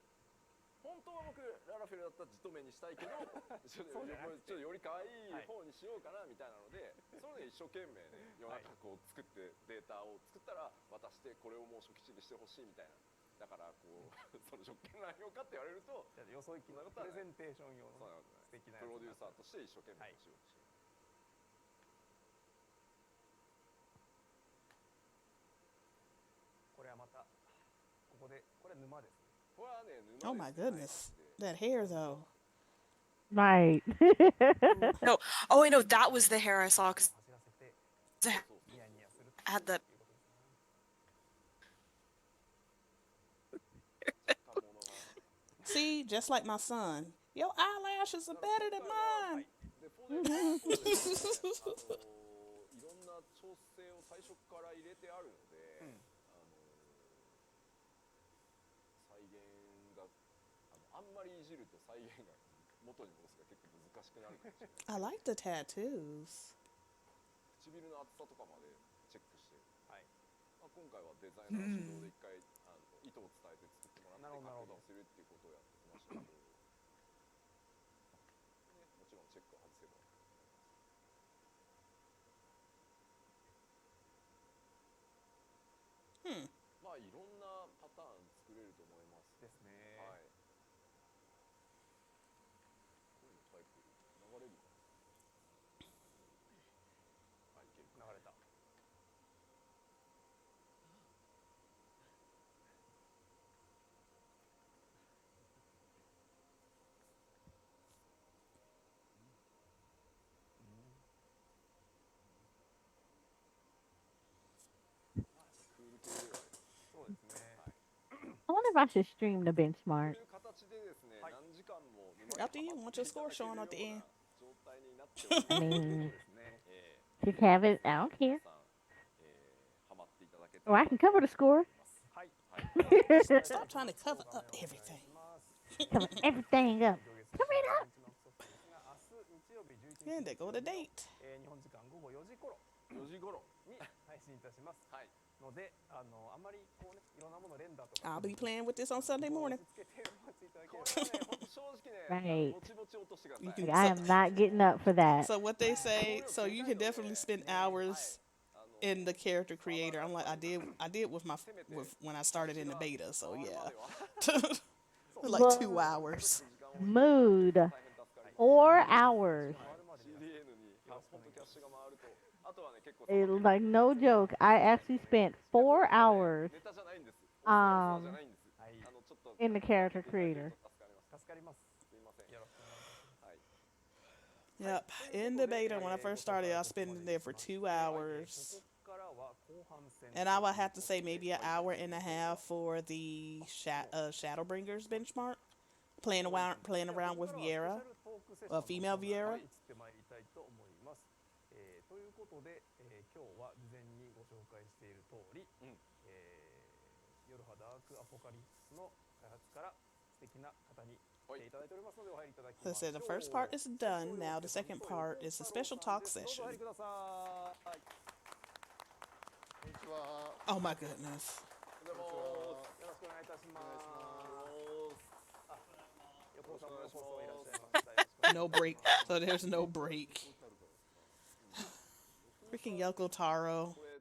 本当は僕ララフェルだったらじとめにしたいけどちょっとより可愛い方にしようかなみたいなので、それで一生懸命ね夜中こう作ってデータを作ったら渡してこれをもう初期値にしてほしいみたいな。だからこうその職権乱用かって言われるとじゃあよそ行きのプレゼンテーション用の素敵なやつ。プロデューサーとして一生懸命しようとしてる。これはまたここでこれは沼ですね。これはね Oh my goodness. That hair though. Right. No, oh I know that was the hair I saw because 走らせて I ニヤニヤする had that. ということですね。 See, just like my son, Your eyelashes are better than は mine. い、でフォーデンとですね、いろんな調整を最初から入れてあるので、再現があんまりいじると再現が元に戻すが結構難しくなるかもしれない。 I like the tattoos. 唇の厚さとかまでチェックして、はい、まあ、今回はデザイナー主導で一回意図を伝えて作ってもらってなるほど確認するっていうことをやってきましたけど、ね、もちろんチェックを外せばまあいろんなパターン作れると思いますですね。はい。こういうのタイプ流れるかな。はい、いける。流れた。クール系ではあります。そうですね。はい。 I wonder if I should stream the こ benchmark. ういう形でですね、はい、何時間も沼に After you ハマ want って your いた score だける showing よ at the う end. な状態になっております。 I そう mean, ですね。just have it. I don't 皆 care. さん、ハマっていただけた Or ら I can cover the score. はい。はい。 Stop trying to cover up everything. Cover everything up. Cover it up. 明日日曜日11日 And they go to date. 日本時間午後4時頃4時頃に配信いたします。はい。ので、あんまりこうね、いろんなもの連打とか I'll be playing with this on Sunday 押 morning. し付けてお待ちいただけこれば。れはね、ほんと正直ね、 Right. ぼちぼち落としてくださ You い。 can- I am not getting up for that. So what they say, so you can definitely spend hours in the character creator. I'm like, I did with when I started in the beta. So yeah, like Look. 2 hours. Mood. 4 hours. CDN に6本とキャッシュが回ると、あとはね、結構 Like no joke. I actually spent 4 hours ネタじゃないんです。おそうじゃないんです。はい、ちょっと in the character creator. 助かります。助かります。すいません。よろしくお願いします。はい。 Yep, in the beta when I first started, I spent in there for 2 hours. ここからは後半戦 And I would have to say maybe an hour and a half for the Shadowbringers benchmark. Playing around with Viera, a female Viera. 移ってまいりたいと思います。ということで、今日は事前にご紹介している通り、夜はダークアポカリプスの開発から素敵な方に来ていただいておりますのでお入りいただきま So しょう。 the first part is done. Now the second part is a special talk どうぞ session. お入りください。こんにちは。 Oh my goodness. でもよろしくお願いいたします。横尾さんも横尾いらっしゃいました。よろしくお願いします。 No break. So there's no break. Freaking Yoko Taro. これ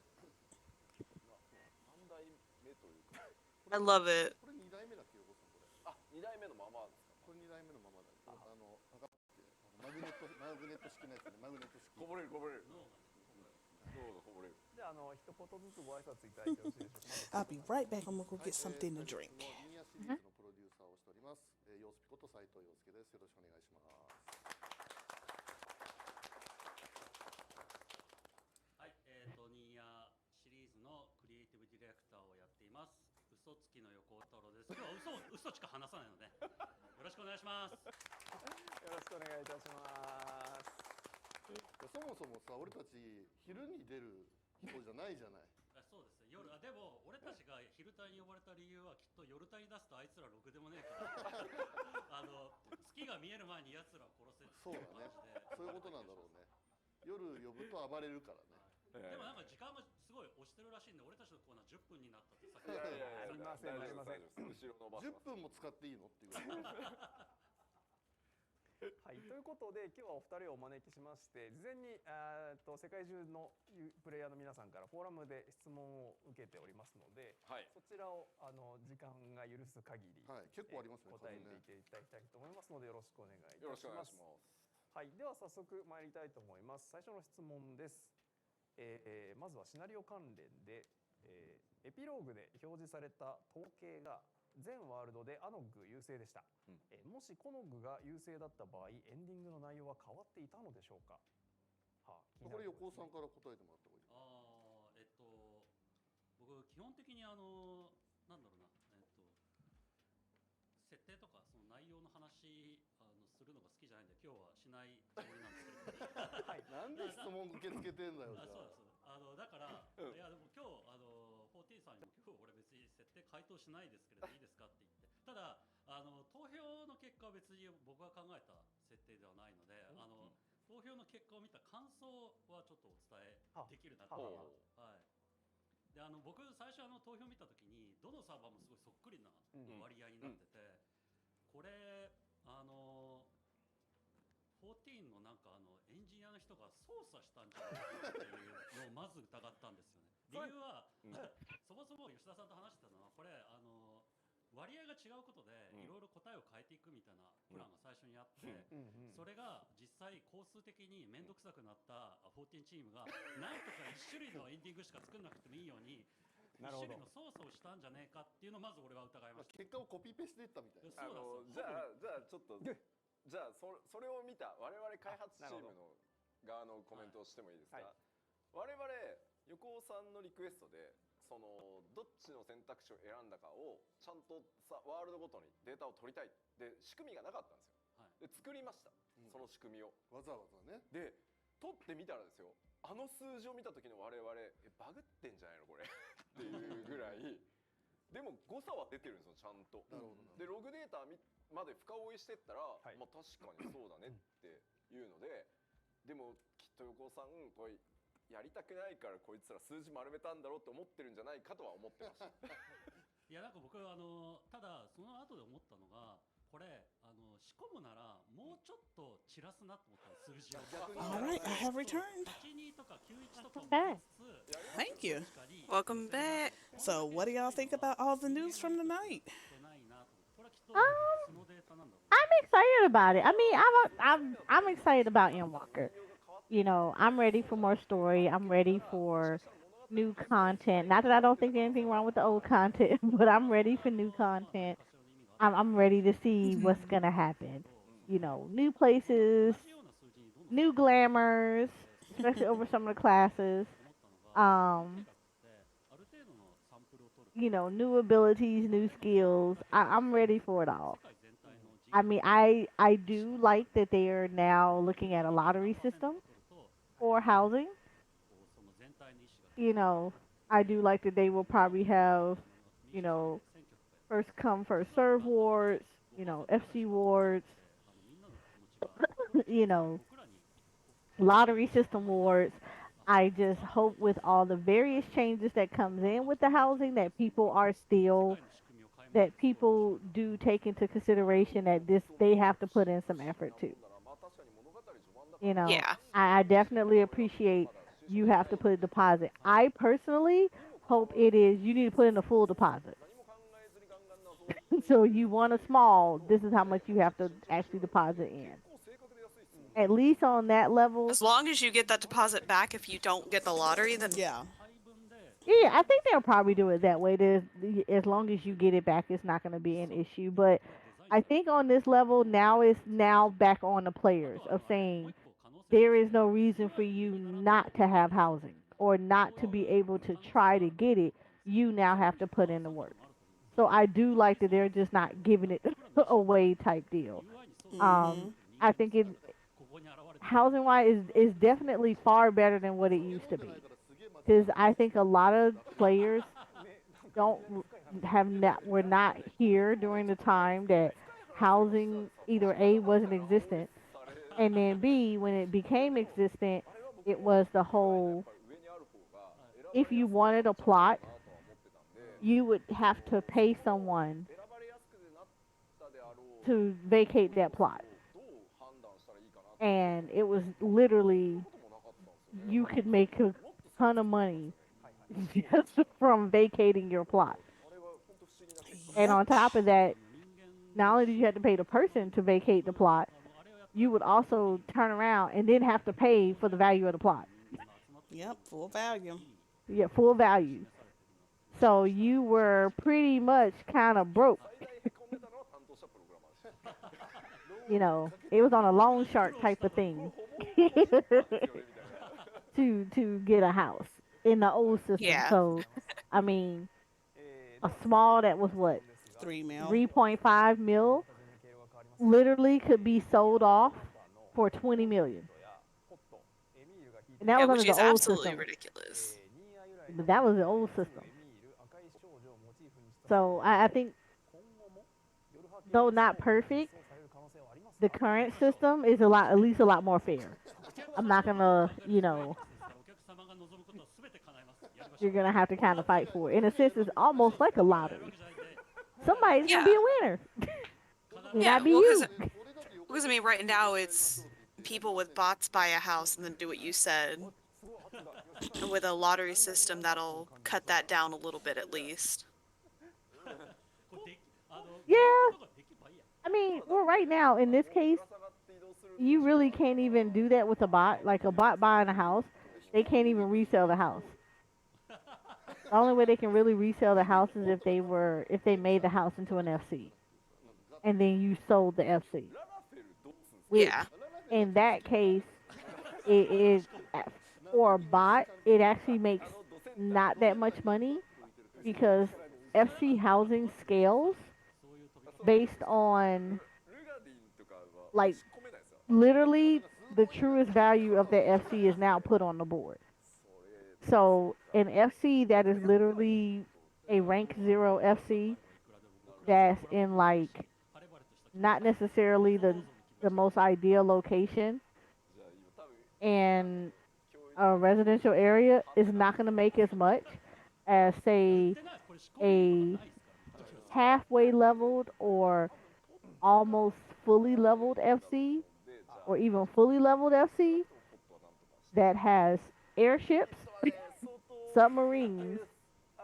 何代目というか、 I love it. これ2代目だっけ、横さんこれ。あ、2代目のままですか。これ2代目のままだ。マグネット式のやつね。マグネット式。こぼれるこぼれる。どうぞこぼれる。じゃあ一言ずつご挨拶いただいてよろしいでしょうか。 I'll be right back. I'm gonna go get something to drink. ニアシリーズのプロデューサーをしております。ヨースピこと斉藤陽介です。よろしくお願いします。はい、ニアシリーズのクリエイティブディレクターをやっています。嘘つきの横尾太郎です。今日は嘘しか話さないので、よろしくお願いします。よろしくお願いいたします。そもそもさ、俺たち昼に出る人じゃないじゃない。そうです。夜でも俺たちが昼帯に呼ばれた理由はきっと夜帯に出すとあいつらろくでもねえから月が見える前に奴らを殺せってそういうだね感じで。そういうことなんだろうね。夜呼ぶと暴れるからね。でもなんか時間がすごい押してるらしいんで、俺たちのコーナー10分になったってさっき。いやいやいや、すみません大丈夫すみません後ろ伸ばし10ます。分も使っていいのっていうぐらい。はい、ということで今日はお二人をお招きしまして、事前に世界中のプレイヤーの皆さんからフォーラムで質問を受けておりますので、はい。そちらを時間が許す限り、はい、結構ありますね。答え数ねていただきたいと思いますのでよろしくお願いいたします。よろしくお願いします。はい、では早速参りたいと思います。最初の質問です。まずはシナリオ関連で、エピローグで表示された統計が全ワールドでアノグ優勢でした、もしコノグが優勢だった場合、エンディングの内容は変わっていたのでしょうか。はあ、これ横尾さんから答えてもらった方がいい。僕基本的になんだろうな、設定とかその内容の話すきじゃないんで今日はしないつもりなんですけれどもなんで質問受け付けてんだよじゃそうですだから、うんいやでも今日14さんにも今日俺別に設定回答しないですけれどいいですかって言ってただ投票の結果は別に僕が考えた設定ではないので投票の結果を見た感想はちょっとお伝えできるなと思います。はいで僕最初投票見たときにどのサーバーもすごいそっくりな割合になってて、これ14のなんかエンジニアの人が操作したんじゃないかっていうのをまず疑ったんですよね。理由は、そもそも吉田さんと話してたのはこれ割合が違うことでいろいろ答えを変えていくみたいなプランが最初にあって、それが実際工数的に面倒くさくなった14チームがなんとか1種類のエンディングしか作んなくてもいいように1種類の操作をしたんじゃねえかっていうのをまず俺は疑いました。結果をコピペしていったみたいな。じゃあちょっとじゃあそれを見た我々開発チームの側のコメントをしてもいいですか。我々横尾さんのリクエストでどっちの選択肢を選んだかをちゃんとワールドごとにデータを取りたいで仕組みがなかったんですよ。で作りました、その仕組みをわざわざね。で取ってみたらですよ、数字を見た時の我々バグってんじゃないのこれっていうぐらいでも誤差は出てるんですよちゃんと。でログデータまで深追いしてったら、まあ確かにそうだねっていうので、でもきっと横尾さんこれやりたくないからこいつら数字丸めたんだろうって思ってるんじゃないかとは思ってましたいやなんか僕ただその後で思ったのがこれ仕込むならもうちょっと散らすなと思った数字を。Alright, I have returned. 12とか91とかもはいThank you. Welcome back. So, what do y'all think about all the news from tonight? I'm excited about it. I mean, I'm excited about Endwalker. You know, I'm ready for more story. I'm ready for new content. Not that I don't think there's anything wrong with the old content, but I'm ready for new content. I'm ready to see what's gonna happen. You know, new places, new glamours, especially over some of the classes. Um, you know, new abilities, new skills. I'm ready for it all. I mean, I do like that they are now looking at a lottery system for housing. You know, I do like that they will probably have, you know, first come first serve wards, you know, FC wards, you know, lottery system wards. I just hope with all the various changes that comes in with the housing that people do take into consideration that this they have to put in some effort too. You know, Yeah. I definitely appreciate you have to put a deposit. I personally hope it is you need to put in a full deposit. So you want a small, this is how much you have to actually deposit in. At least on that level. As long as you get that deposit back if you don't get the lottery, then Yeah. Yeah, I think they'll probably do it that way. As long as you get it back, it's not going to be an issue. But I think on this level now it's now back on the players of saying there is no reason for you not to have housing or not to be able to try to get it. You now have to put in the work. So I do like that they're just not giving it away type deal. I think it housing wise is definitely far better than what it used to be. Because I think a lot of players don't were not here during the time that housing either A wasn't existent, and then B when it became existent, it was the whole if you wanted a plot, you would have to pay someone to vacate that plot. And it was literally you could make a ton of money just from vacating your plot. And on top of that, not only did you have to pay the person to vacate the plot, you would also turn around and then have to pay for the value of the plot. Yep, full value. Yeah, full value. So you were pretty much kind of broke. You know, it was on a loan shark type of thing to get a house in the old system. Yeah. So, I mean, a small that was what 3 mil. 3.5 mil literally could be sold off for 20 million. And that Yeah, was under which the is old absolutely system. ridiculous. But that was the old system. So I think, though not perfect, the current system is a lot, at least a lot more fair. I'm not gonna, you're gonna have to kind of fight for it. In a sense, it's almost like a lottery. Somebody's gonna be Yeah, a winner. May yeah. not be Well, you. because I mean, right now it's people with bots buy a house and then do what you said. And with a lottery system, that'll cut that down a little bit at least. Yeah, I mean, well, right now in this case, you really can't even do that with a bot. Like a bot buying a house, they can't even resell the house. The only way they can really resell the house is if they made the house into an FC and then you sold the FC. Which Yeah. in that case, it is for a bot, it actually makes not that much money because FC housing scales based on like literally the truest value of the FC is now put on the board. So an FC that is literally a rank 0 FC that's in like not necessarily the most ideal location and a residential area is not going to make as much as say a halfway leveled or almost fully leveled FC or even fully leveled FC that has airships, submarines,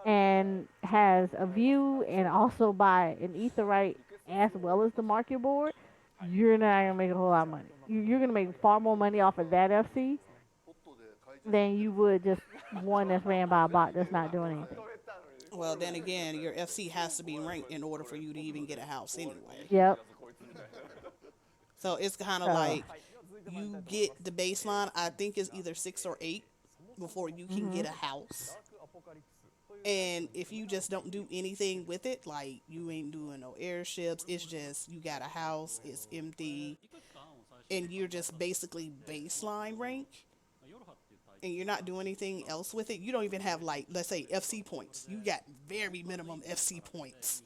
and has a view and also buy an etherite as well as the market board, you're not gonna make a whole lot of money. You're gonna make far more money off of that FC than you would just one that's ran by a bot that's not doing anything. Well, then again, your FC has to be ranked in order for you to even get a house anyway. Yep. So it's kind of So, like you get the baseline, I think it's either 6 or 8 before you can get a house. And if you just don't do anything with it, like you ain't doing no airships, it's just you got a house, it's empty, and you're just basically baseline rank, and you're not doing anything else with it. You don't even have like, let's say FC points. You got very minimum FC points.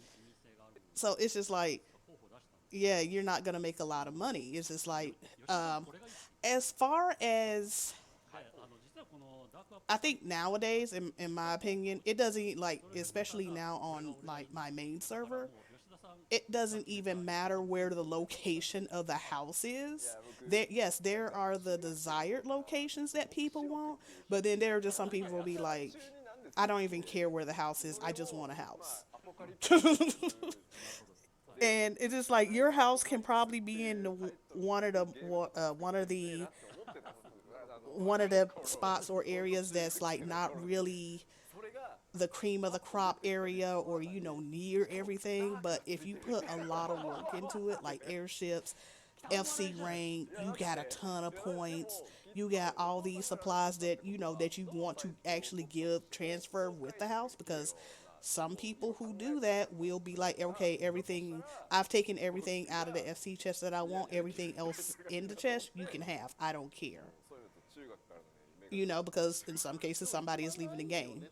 So it's just like, yeah, you're not gonna make a lot of money. It's just like, as far as I think nowadays, in my opinion, it doesn't like, especially now on like my main server, it doesn't even matter where the location of the house is. There, yes, there are the desired locations that people want, but then there are just some people will be like, I don't even care where the house is. I just want a house. And it's just like your house can probably be in one of the spots or areas that's like not really the cream of the crop area or near everything, but if you put a lot of work into it, like airships, FC rank, you got a ton of points, you got all these supplies that that you want to actually give transfer with the house, because some people who do that will be like, okay, everything, I've taken everything out of the FC chest that I want, everything else in the chest you can have, I don't care. Because in some cases somebody is leaving the game,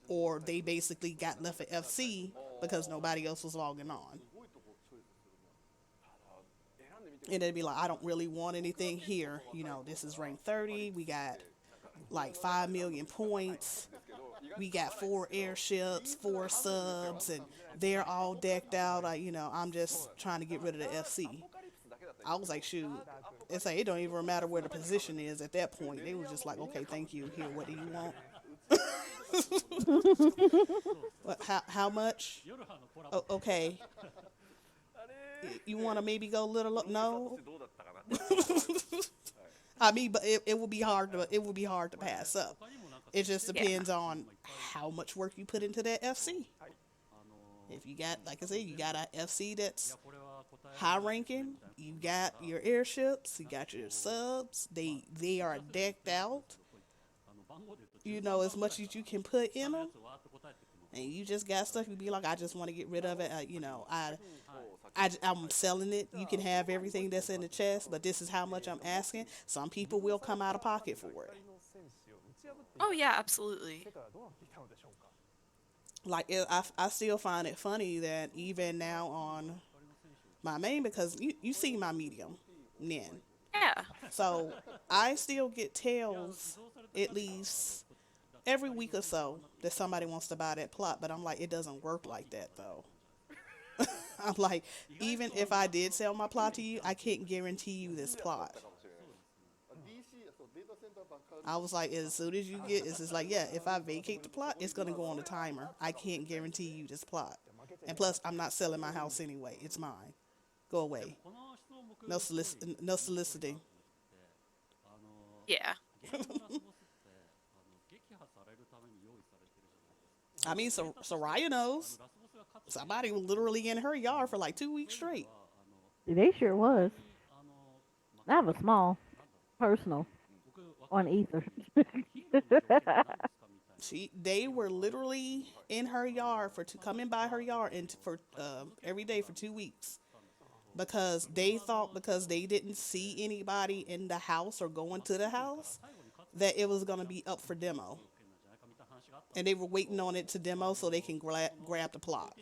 or they basically got left at FC because nobody else was logging on. And they'd be like, I don't really want anything here. This is rank 30. We got like 5 million points. We got 4 airships, 4 subs, and they're all decked out. I'm just trying to get rid of the FC. I was like, shoot. It's like, it don't even matter where the position is at that point. They were just like, okay, thank you. Here, what do you want? How much? Oh, okay. You want to maybe go a little? No. I mean, but it will be hard to pass up. It just depends on how much work you put into that FC. If you got, like I said, you got a FC that's high ranking, you got your airships, you got your subs, they are decked out. As much as you can put in them, and you just got stuff, you be like, I just want to get rid of it. I'm selling it. You can have everything that's in the chest, but this is how much I'm asking. Some people will come out of pocket for it. Oh yeah, absolutely. Like I still find it funny that even now on my main, because you see my medium, Nin. Yeah. So I still get tells at least every week or so that somebody wants to buy that plot, but I'm like, it doesn't work like that though. I'm like, even if I did sell my plot to you, I can't guarantee you this plot. I was like, as soon as you get, it's just like, yeah, if I vacate the plot, it's gonna go on the timer. I can't guarantee you this plot. And plus, I'm not selling my house anyway. It's mine. Go away. No soliciting. Yeah. I mean, Soraya knows. Somebody was literally in her yard for like 2 weeks straight. They sure was. I have a small personal on Ether. They were literally in her yard coming by her yard and for every day for 2 weeks because they thought because they didn't see anybody in the house or going to the house that it was gonna be up for demo, and they were waiting on it to demo so they can grab the plot.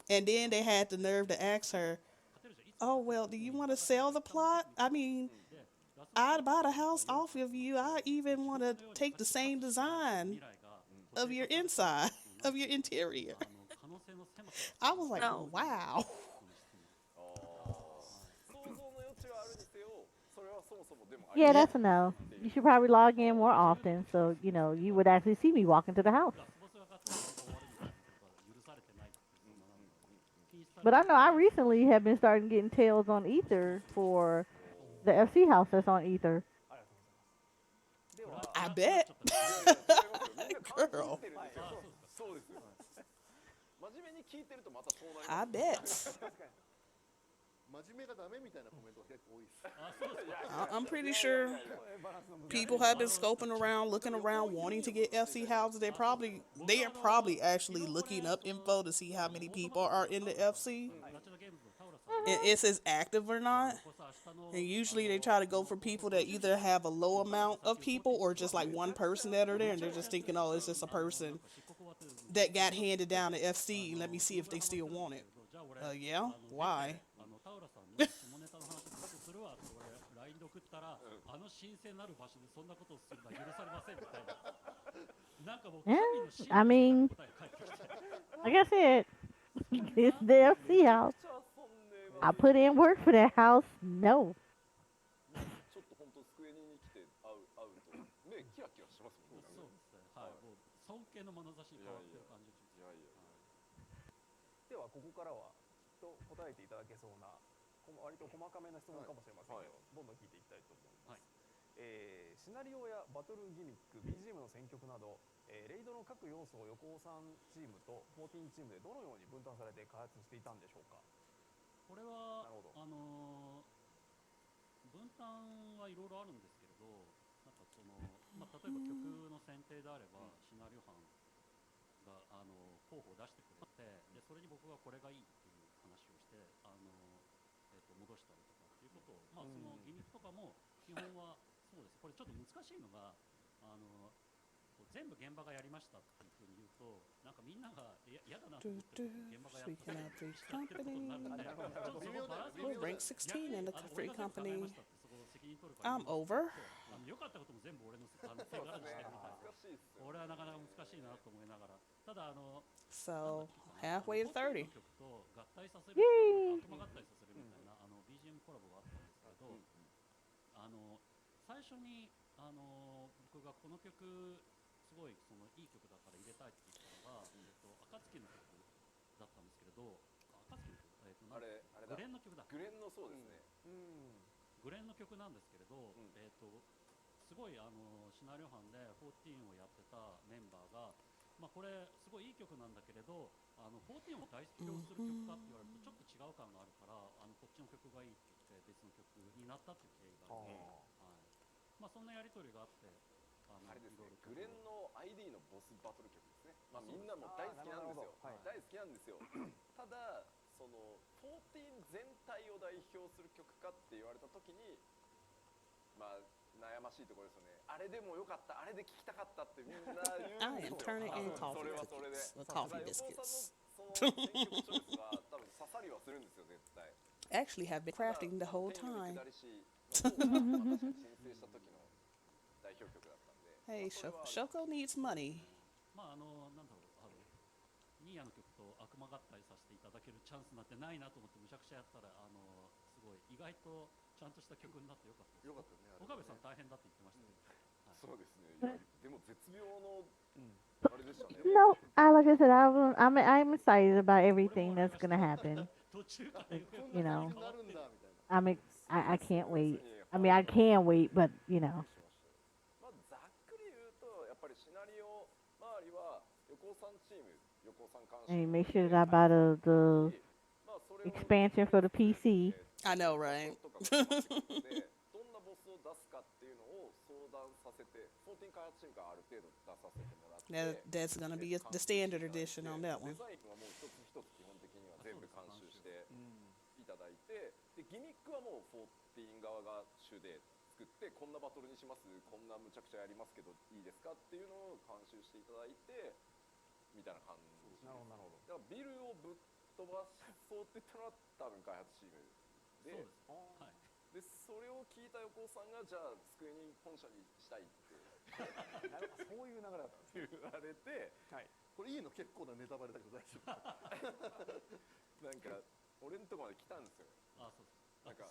And then they had the nerve to ask her, "Oh well, do you want to sell the plot? I mean, I'd buy the house off of you. I even want to take the same design of your inside, of your interior." I was like, No. wow. Yeah, that's a no. You should probably log in more often so, you would actually see me walk into the house. But I know I recently have been starting getting tails on Ether for the FC house that's on Ether. I bet. Girl. I bet. I'm pretty sure people have been scoping around, looking around, wanting to get FC houses. They are probably actually looking up info to see how many people are in the FC. And it says active or not. And usually they try to go for people that either have a low amount of people or just like one person that are there, and they're just thinking, oh, it's just a person that got handed down to FC. Let me see if they still want it. Yeah? Why? Yeah, I mean, like I said, it's the FC house. I put in work for that house. No. ちょっと本当机に来て会うと目キラキラしてますもんね。そうですね。はい。もう尊敬の眼差しに変わってる感じ。いやいや。ではここからはと答えていただけそうな割と細かめな質問かもしれませんけど、どんどん聞いていきたいと思います。シナリオやバトルギミック、BGM の選曲など、レイドの各要素を横尾さんチームと14チームでどのように分担されて開発していたんでしょうか。これは分担はいろいろあるんですけれど、なんか例えば曲の選定であれば、シナリオ班が候補を出してくれて、でそれに僕がこれがいいっていう話をして、戻したりとかっていうことを、そのギミックとかも基本はそうです。これちょっと難しいのが全部現場がやりましたっていうふうに言うと、なんかみんなが嫌だなと思って現場がやったってことになるので、ちょっとそのバランスを Rank 16 in the free company. I'm over. 良かったことも全部俺のせい柄にしてるみたいな。俺はなかなか難しいなと思いながら。ただSo halfway to 30. 曲と合体させる、頭合体させるみたいなBGM コラボがあったんですけれど、最初に僕がこの曲すごいいい曲だから入れたいって言ったのが、暁の曲だったんですけれど、暁の曲、グレンの曲だ。グレンのそうですね。グレンの曲なんですけれど、すごいシナリオ班で14をやってたメンバーが、これすごいいい曲なんだけれど、14を代表する曲かって言われるとちょっと違う感があるから、こっちの曲がいいって言って別の曲になったっていう経緯があって、そんなやり取りがあって、あれですね、グレンの ID のボスバトル曲ですね。まあみんなも大好きなんですよ、はい、大好きなんですよただその14全体を代表する曲かって言われた時にまあ悩ましいところですよね。あれでもよかった、あれで聞きたかったってみんな言うん I です am よ。turning in そ coffee れはそれで。cookies, or だから coffee 横尾さんの biscuits. その選曲チョイスは多分刺さりはするんですよ絶対。Actually, have been ただ crafting the あの whole 天より time. 下りしの方がまあ確かに申請した時の代表曲だったんで。ま Hey, あそれは Shoko needs money. まあなんだろうニーヤの曲と悪魔合体させていただけるチャンスなんてないなと思ってむちゃくちゃやったらすごい意外とちゃんとした曲になってよかったです。よかったねあれね岡部さん大変だって言ってましたけど、そうですね。いやでも絶妙のあれでしたね。 No, like I said, I'm excited about everything that's gonna happen. 途中から You know, なるんだみたいな I can't wait. 要するに I mean, I can wait, but you know. まあざっくり言うとやっぱりシナリオ周りは横尾さんチーム、横尾さん監修 And make sure that I buy the まあそれを expansion for the PC. I know, right? とかがでどんなボスを出すかっていうのを相談させて14開発チームからある程度出させてもらって That's gonna be the standard edition on that デ one. ザインはもう一つ一つ基本的には全部監修していただいて、でギミックはもう14側が主で作ってこんなバトルにします、こんなむちゃくちゃやりますけどいいですかっていうのを監修していただいてみたいな感じ。なるほどなるほど。だからビルをぶっ飛ばそうって言ったのは多分開発チームで、はい、でそれを聞いた横尾さんがじゃあ机に本社にしたいってそういう流れだったんですね。言われて、はい。これいいの結構なネタバレだけど大丈夫なんか俺のとこまで来たんですよ。あそうですなんか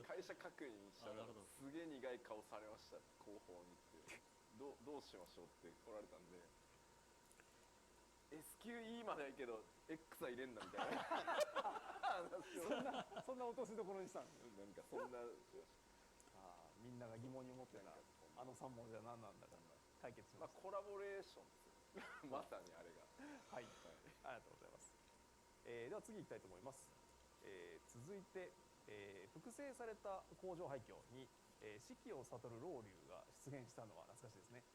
会社確認したらあなるほどすげえ苦い顔されました広報にってどうしましょうって来られたんで SQE まではいいけど X は入れんなみたいな話をそんな落としどころにしたんです。なんかそんなみんなが疑問に思ってたあの3文字は何なんだか解決しました。まあコラボレーションですよまさにあれが。はい、ありがとうございます。では次行きたいと思います。続いて、複製された工場廃墟に、四季を悟る老竜が出現したのは懐かしいですね。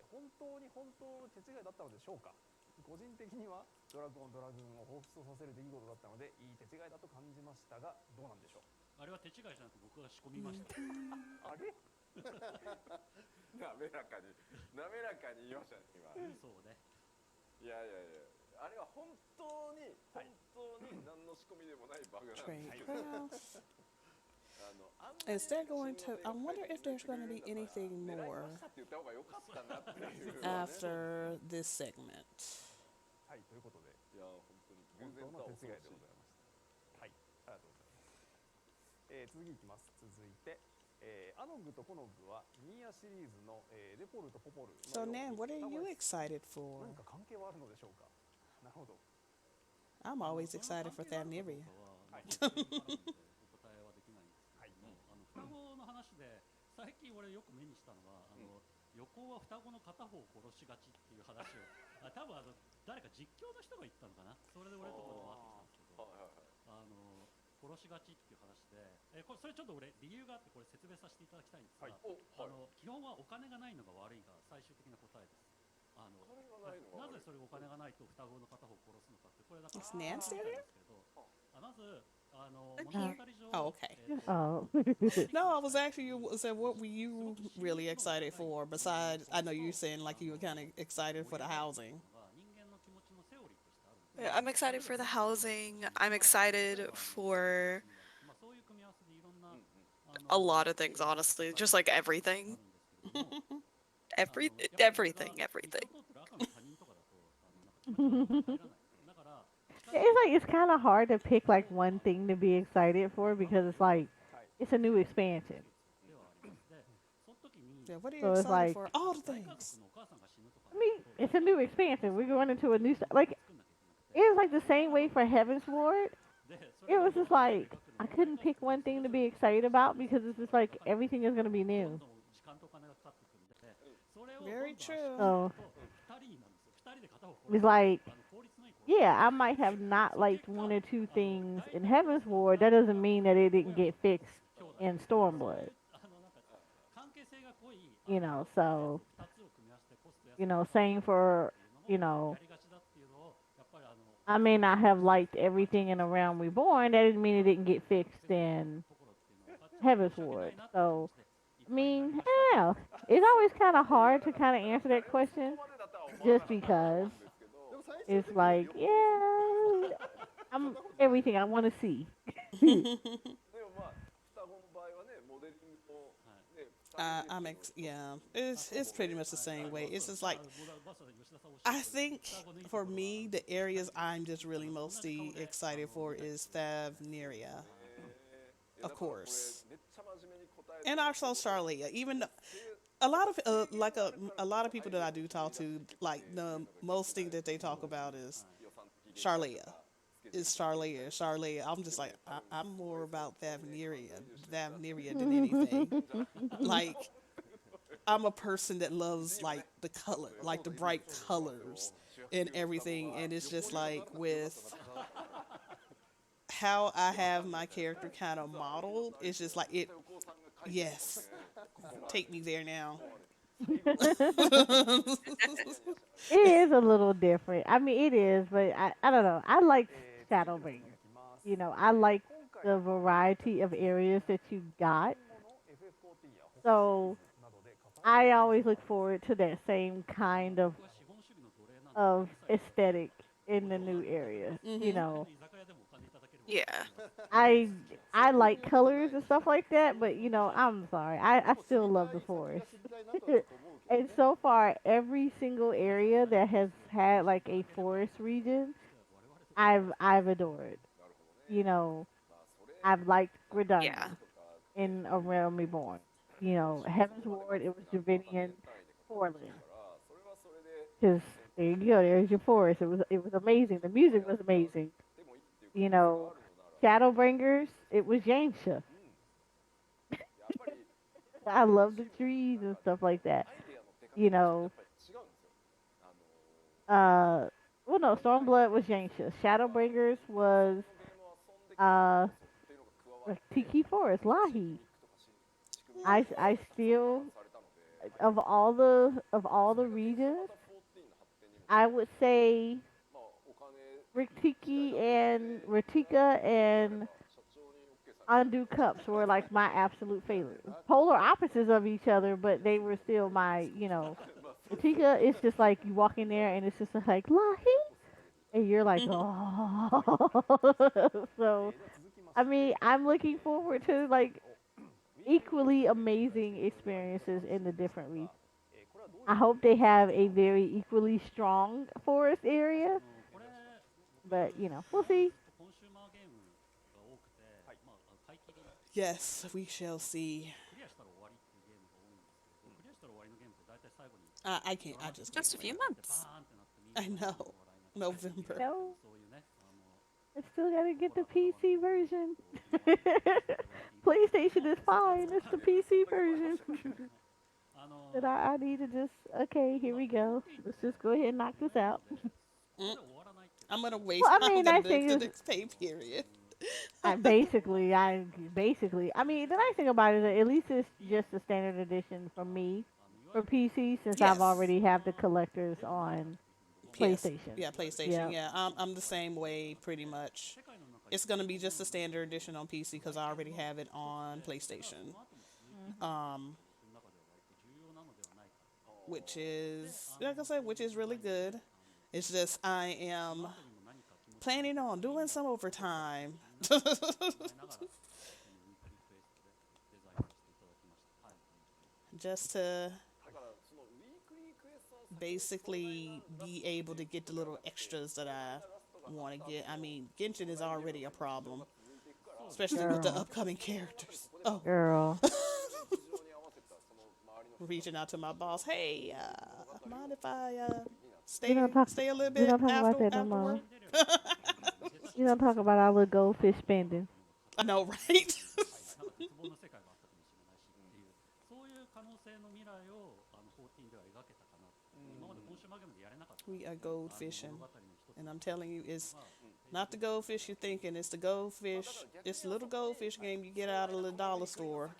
本当に本当の手違いだったのでしょうか。個人的にはドラゴンを彷彿とさせる出来事だったのでいい手違いだと感じましたがどうなんでしょう。あれは手違いじゃなく僕が仕込みました。あれ滑らかに言いましたね今。そうね。いやあれは本当に何の仕込みでもないバグなんですけ Trade ど crafts. Is there going to? I wonder if there's going to be anything 狙い more ましたって言った方が良かったなっていう after this segment. はい、ということでいや本当に本偶然とは当の手違い恐ろしいでございました。はい、ありがとうございます。次いきます。続いて、アノグとコノグはニーヤシリーズの、レポルとポポルの So, ように Nan, what are 双子 you です excited for? 何か関係はあるのでしょうか。なるほど。 I'm always excited for Thaniria. はい。お答えはできないんですけども、双子の話で最近俺よく目にしたのは横尾は双子の片方を殺しがちっていう話を多分誰か実況の人が言ったのかな。それで俺のところで回ってきたんですけど、殺しがちっていう話で、これそれちょっと俺理由があってこれ説明させていただきたいんですが、基本はお金がないのが悪いが最終的な答えです。なぜそれお金がないと双子の片方を殺すのかってこれだから Is Nan still here? まず物 here. 語上 Oh, okay. Oh. No, I was actually said, what were you really excited for? Besides, I know you're saying like you were kind of excited for the housing. 人間の気持ちのセオリーとしてあるんです。 Yeah, I'm excited for the housing. I'm excited for まあそういう組み合わせでいろんな a lot of things, honestly. Just like everything. あるんですけども Everything. 人を通ってる赤の他人とかだとなんか気持ちが入らない。だから It's kind of hard to pick like one thing to be excited for because it's like it's a new expansion. ではあります。で、その時に Yeah, what are you So it's excited like- for? All the 大家 things. 族のお母さんが死ぬとか I mean, it's a new expansion. We're going into a new like 作んなきゃいけなくて it was like the same way for Heaven's Ward. で、そ It れ was just like I couldn't pick one thing to be excited about because it's just like everything is gonna be どん new. どん時間とお金がかかってくるんで、それを Very そ true. 2人になるんですよ。2人で片方 It's like 効率のいい殺し yeah, I might have not liked one or two things in Heaven's Ward. That doesn't mean that it didn't get fixed in Stormblood. なんか関係性が濃い You know, so 2つを組み合わせてコスト安く you know, same for you know やりがちだ I may not have liked everything in A Realm Reborn. That didn't mean it didn't get fixed in Heaven's Ward. So, I mean, yeah, it's always kind of hard to kind of answer that question, just because it's like, yeah, I'm everything I want to see. Yeah, it's pretty much the same way. It's just like I think for me, the areas I'm just really mostly excited for is Thavneria, of course, and also Charlia. Even a lot of a lot of people that I do talk to, like the most thing that they talk about is Charlia. Is Charlia, Charlia. I'm just like I'm more about Thavneria than anything. Like I'm a person that loves like the color, like the bright colors and everything, and it's just like with how I have my character kind of modeled, it's just like it. Yes, take me there now. It is a little different. I mean, it is, but I don't know. I like Shadowbringers. I like the variety of areas that you got. So I always look forward to that same kind of aesthetic in the new areas. Yeah. I I like colors and stuff like that, but I'm sorry. I still love the forest. And so far, every single area that has had like a forest region, I've adored. You know, I've liked Yeah. Gridania in A Realm Reborn. Heaven's Ward, it was Javinian Portland. Because there you go, there's your forest. It was amazing. The music was amazing. You know, Shadowbringers, it was Yangsha. I love the trees and stuff like that. You know, uh, well, no, Stormblood was Yangsha. Shadowbringers was uh Tiki Forest, Lahi. I still of all the regions, I would say Ritika and Undo Cups were like my absolute favorite. Polar opposites of each other, but they were still my. Ritika is just like you walk in there and it's just like Lahi, and you're like, oh. So I mean, I'm looking forward to like equally amazing experiences in the different regions. I hope they have a very equally strong forest area, but we'll see. Yes, we shall see. I can't. I just can't Just a few wait. months. I know. November. No, I still gotta get the PC version. PlayStation is fine. It's the PC version that I need to just. Okay, here we go. Let's just go ahead and knock this out. Mm, I'm gonna wait. Well, I I'm mean, gonna nice wait thing the is, next pay period. I mean, the nice thing about it is that at least it's just a standard edition for me for PC since I've Yes. already have the collectors on PS. PlayStation. Yeah, PlayStation. Yeah. Yeah, I'm the same way pretty much. It's gonna be just a standard edition on PC because I already have it on PlayStation. Hmm. Um, which is like I said, which is really good. It's just I am planning on doing some overtime just to basically be able to get the little extras that I want to get. I mean, Genshin is already a problem, especially with the Girl, upcoming characters. Oh, girl. reaching out to my boss. Hey, mind if I We don't talk. stay a little We bit don't talk about that no after work? more. We don't talk about our little goldfish spending. I know, right? We are gold fishing, and I'm telling you, it's not the goldfish you're thinking. It's the goldfish. It's the little goldfish game you get out of the dollar store.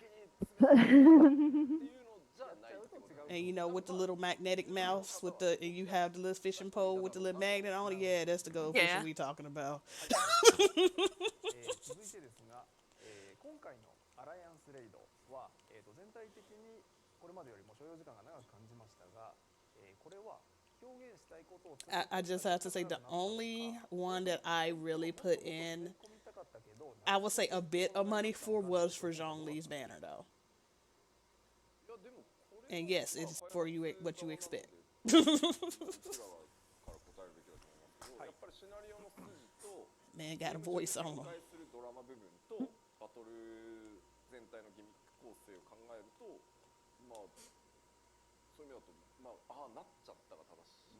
And you know, with the little magnetic mouse, with the and you have the little fishing pole with the little magnet on it. Yeah, that's the goldfish Yeah. we talking about. 続いてですが、今回のアライアンスレイドは、全体的にこれまでよりも所要時間が長く感じましたが、これは表現したいことを I just have to say the only one that I really put in, I would say a bit of money for was for Zhongli's banner though. いやでもこれ And yes, it's for you what you expect. 僕らから答えるべきだと思いますけど、やっぱりシナリオの筋と Man got a voice on 展 him. 開するドラマ部分とバトル全体のギミック構成を考えると、まあそういう意味だと、まあなっちゃったが正しい。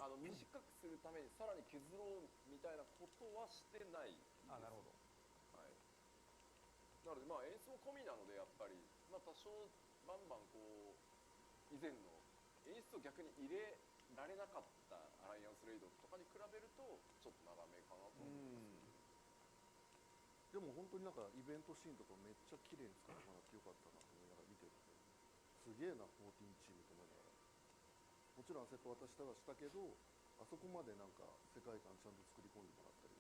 短くするためにさらに削ろうみたいなことはしてない。あ、なるほど。はい。なのでまあ演出も込みなのでやっぱり、まあ多少バンバンこう以前の演出を逆に入れられなかったアライアンスレイドとかに比べるとちょっと長めかなと思います。でも本当になんかイベントシーンとかめっちゃ綺麗に使ってもらってよかったなと思いながら見てるんですげえな14チームと思いながら、もちろんアセット渡したはしたけど、あそこまでなんか世界観ちゃんと作り込んでもらったり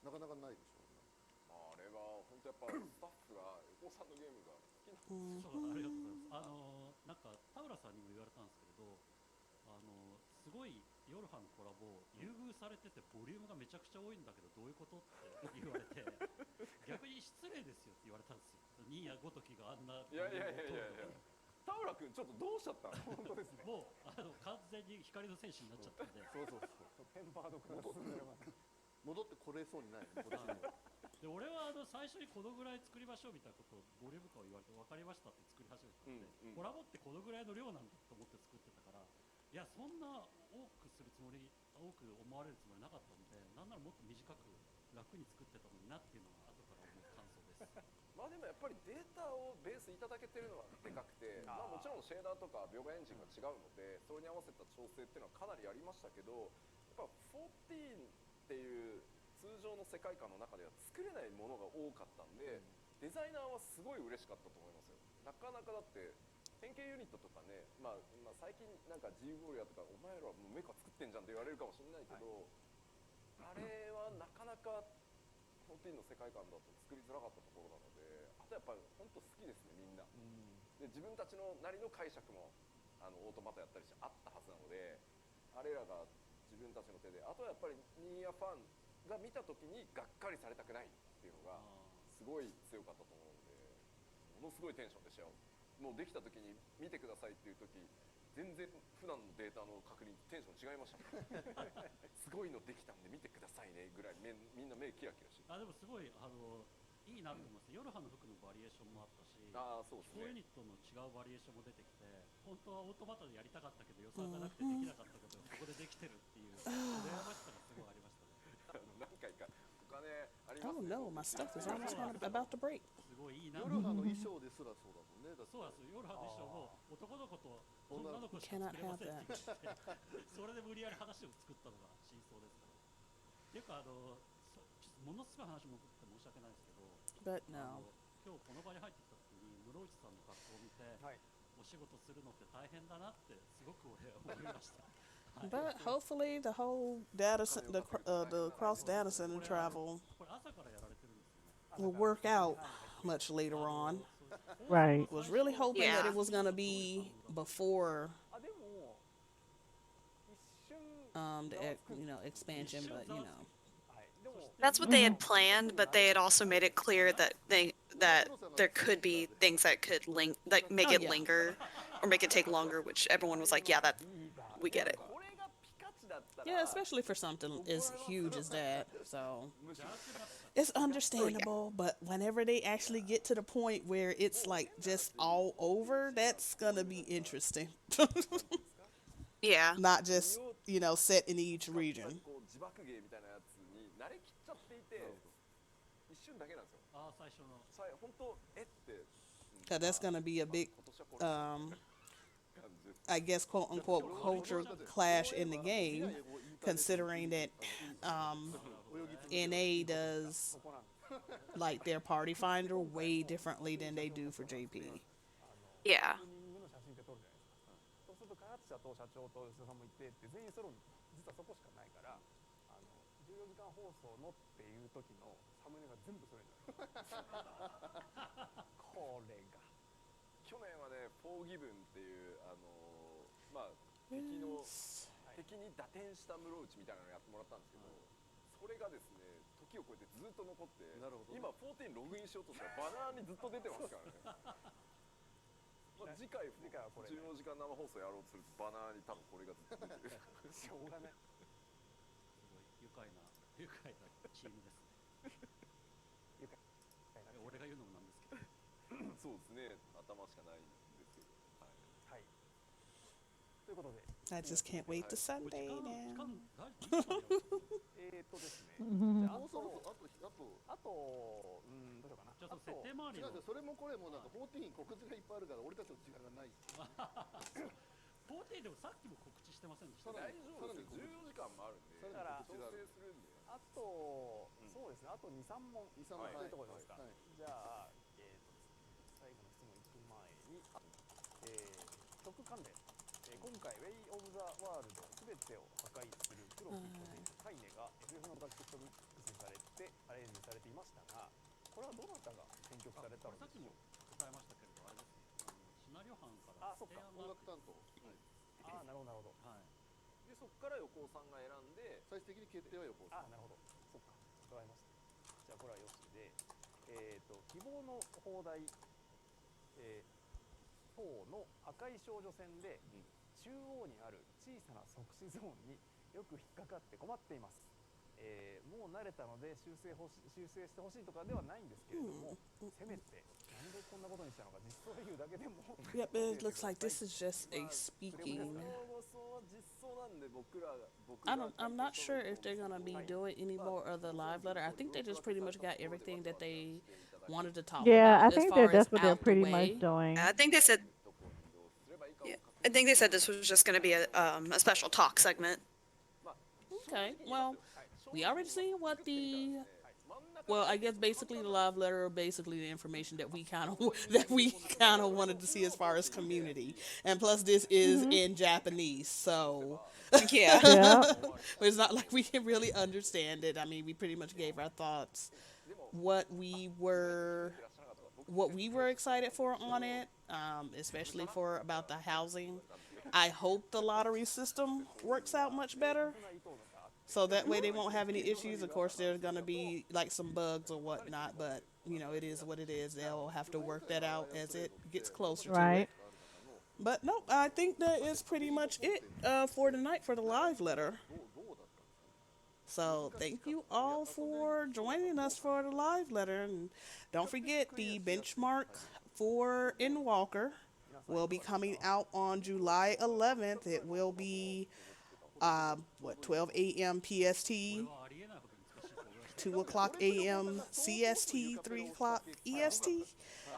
なかなかないでしょ。あれは本当やっぱスタッフが横尾さんのゲームが好きなんですよ。そうありがとうございます。なんか田浦さんにも言われたんですけれど、すごいヨルハのコラボ優遇されててボリュームがめちゃくちゃ多いんだけどどういうことって言われて逆に失礼ですよって言われたんですよ。ニーヤごときがあんな。いや田浦君ちょっとどうしちゃったの？本当ですね。もう完全に光の戦士になっちゃったんで。そうそうそう。テンパードクラス進んでます。戻ってこれそうにないこっちにも。で俺は最初にこのぐらい作りましょうみたいなことをボリューム感を言われて分かりましたって作り始めたので、コラボってこのぐらいの量なんだと思って作ってたから、いやそんな多くするつもり多く思われるつもりなかったので、なんならもっと短く楽に作ってたのになっていうのが後から思う感想です。まあでもやっぱりデータをベースいただけてるのはでかくて、まあもちろんシェーダーとか描画エンジンが違うのでそれに合わせた調整っていうのはかなりありましたけど、やっぱ14っていう通常の世界観の中では作れないものが多かったんで、デザイナーはすごい嬉しかったと思いますよ。なかなかだって変形ユニットとかね、まあ最近なんか G ウォリアとかお前らもうメカ作ってんじゃんって言われるかもしれないけど、あれはなかなか14の世界観だと作りづらかったところなので、あとやっぱり本当好きですねみんな。で自分たちのなりの解釈もオートマタやったりしてあったはずなので、あれらが自分たちの手で、あとはやっぱりニーヤファンが見た時にがっかりされたくないっていうのがすごい強かったと思うので、ものすごいテンションでしたよ。もうできた時に見てくださいっていう時全然普段のデータの確認テンション違いましたすごいのできたんで見てくださいねぐらいみんな目キラキラして、でもすごいいいなと思います。ヨルハの服のバリエーションもあったし、そうですね、4ユニットの違うバリエーションも出てきて、本当はオートマタでやりたかったけど予算がなくてできなかったことがここでできてるっていう羨ましさがすごいありましたね。何回かお金ありま Oh すね。 no, my stuff is almost about to break. すごいいいな。ヨルハの衣装ですらそうだもんね。だってそうなんですよ。ヨルハの衣装も男の子と女の子しか Cannot 作れま have せんって that. 言ってそれで無理やり話を作ったのが真相ですから。っていうかものすごい話も送って申し訳ないですけど、But no. 今日この場に入ってきた時に室内さんの格好を見て、お仕事するのって大変だなってすごく俺は思いました。But hopefully the whole the cross data center travel これ朝からやられてるんですよね。 will work out much later on. Right. Was really hoping that Yeah. it was gonna be before あ、でも一瞬 the expansion, but you know. はい、でも That's what they had planned, but they had also made it clear that there could be things that could make Oh, it yeah. linger or make it take longer, which everyone was like, yeah, that we get it. これがピカチだったら Yeah, especially for something as huge as that. So it's understandable, but whenever they actually get to the point where it's like just all over, that's gonna be interesting. Yeah. Not just, set in each region. こう自爆芸みたいなやつに慣れきっちゃっていて一瞬だけなんですよ。最初の本当って、Cause that's gonna be a big, 今年はこれ感じです。 I guess, quote unquote, culture clash in the game, considering that NA does like their party finder way differently than they do for JP. Yeah. 者と社長と吉田さんもいてって全員それ実はそこしかないから、14時間放送のっていう時のサムネが全部それになるこれが去年はね、フォーギブンっていうまあ敵に打点した室内みたいなのやってもらったんですけど、それがですね時を超えてずっと残って、今14ログインしようとしたらバナーにずっと出てますからねまあ次回はこれ、ね、14時間生放送やろうとするとバナーに多分これがずっと出てるしょうがない。すごい愉快なチームですね愉快な俺が言うのもなんですけどそうですね、頭しかないんですけど、はい、ということで I just can't wait to Sunday now. ですね。あとどうしようかな。じゃあ設定周りのそれもこれもなんか14告知がいっぱいあるから俺たちの時間がない。14でもさっきも告知してませんでした。大丈夫ですよ、14時間もあるんで、だから調整するんで。あと、そうですね、あと2、3問というところですか。じゃあ、最後の質問行く前に、曲関連。今回、ウェイ・オブ・ザ・ワールドすべてを破壊する黒き個人カイネが FF のバックトミックスされてアレンジされていましたが、これはどなたが編曲されたのでしょうか。さっきも答えましたけれど、あれですね、シナリオ班から提案音が楽担当。なるほどなるほど。でそこから横尾さんが選んで、最終的に決定は横尾さん。なるほど。そっか。わかりました。じゃあこれはよしで、希望の砲台、4の赤い少女戦で、中央にある小さな即死ゾーンによく引っかかって困っています。もう慣れたので修正してほしいとかではないんですけれども、せめてなんでこんなことにしたのか実装理由だけでも Yep, it looks like this is just a speaking. I'm not sure if they're gonna be doing any more of the live letter. I think they just pretty much got everything that they wanted to talk Yeah, I about as think far as that's what they're out the pretty way. much doing. I think they said this was just going to be a special talk segment. Okay, well, we already seen what I guess basically the live letter, or basically the information that we kind of wanted to see as far as community, and plus this is in Japanese, so Yeah. Yeah. it's not like we can really understand it. I mean, we pretty much gave our thoughts, what we were excited for on it, especially for about the housing. I hope the lottery system works out much better, so that way they won't have any issues. Of course, there's gonna be like some bugs or whatnot, but it is what it is. They'll have to work that out as it gets closer to Right. it. But no, I think that is pretty much it for tonight for the live letter. So thank you all for joining us for the live letter, and don't forget the benchmark for Endwalker will be coming out on July 11th. It will be 12 a.m. PST, 2 o'clock a.m. CST, 3 o'clock EST.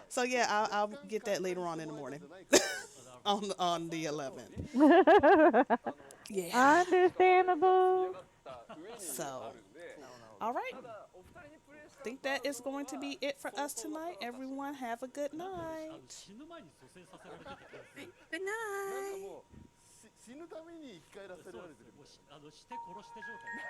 So yeah, I'll get that later on in the morning on the 11th. Yeah. Understandable. So, all right. I think that is going to be it for us tonight. Everyone have a good night. 死ぬ前に蘇生させられててください。 Good なんか night. もう死ぬために生き返らせられてる。して殺して状態。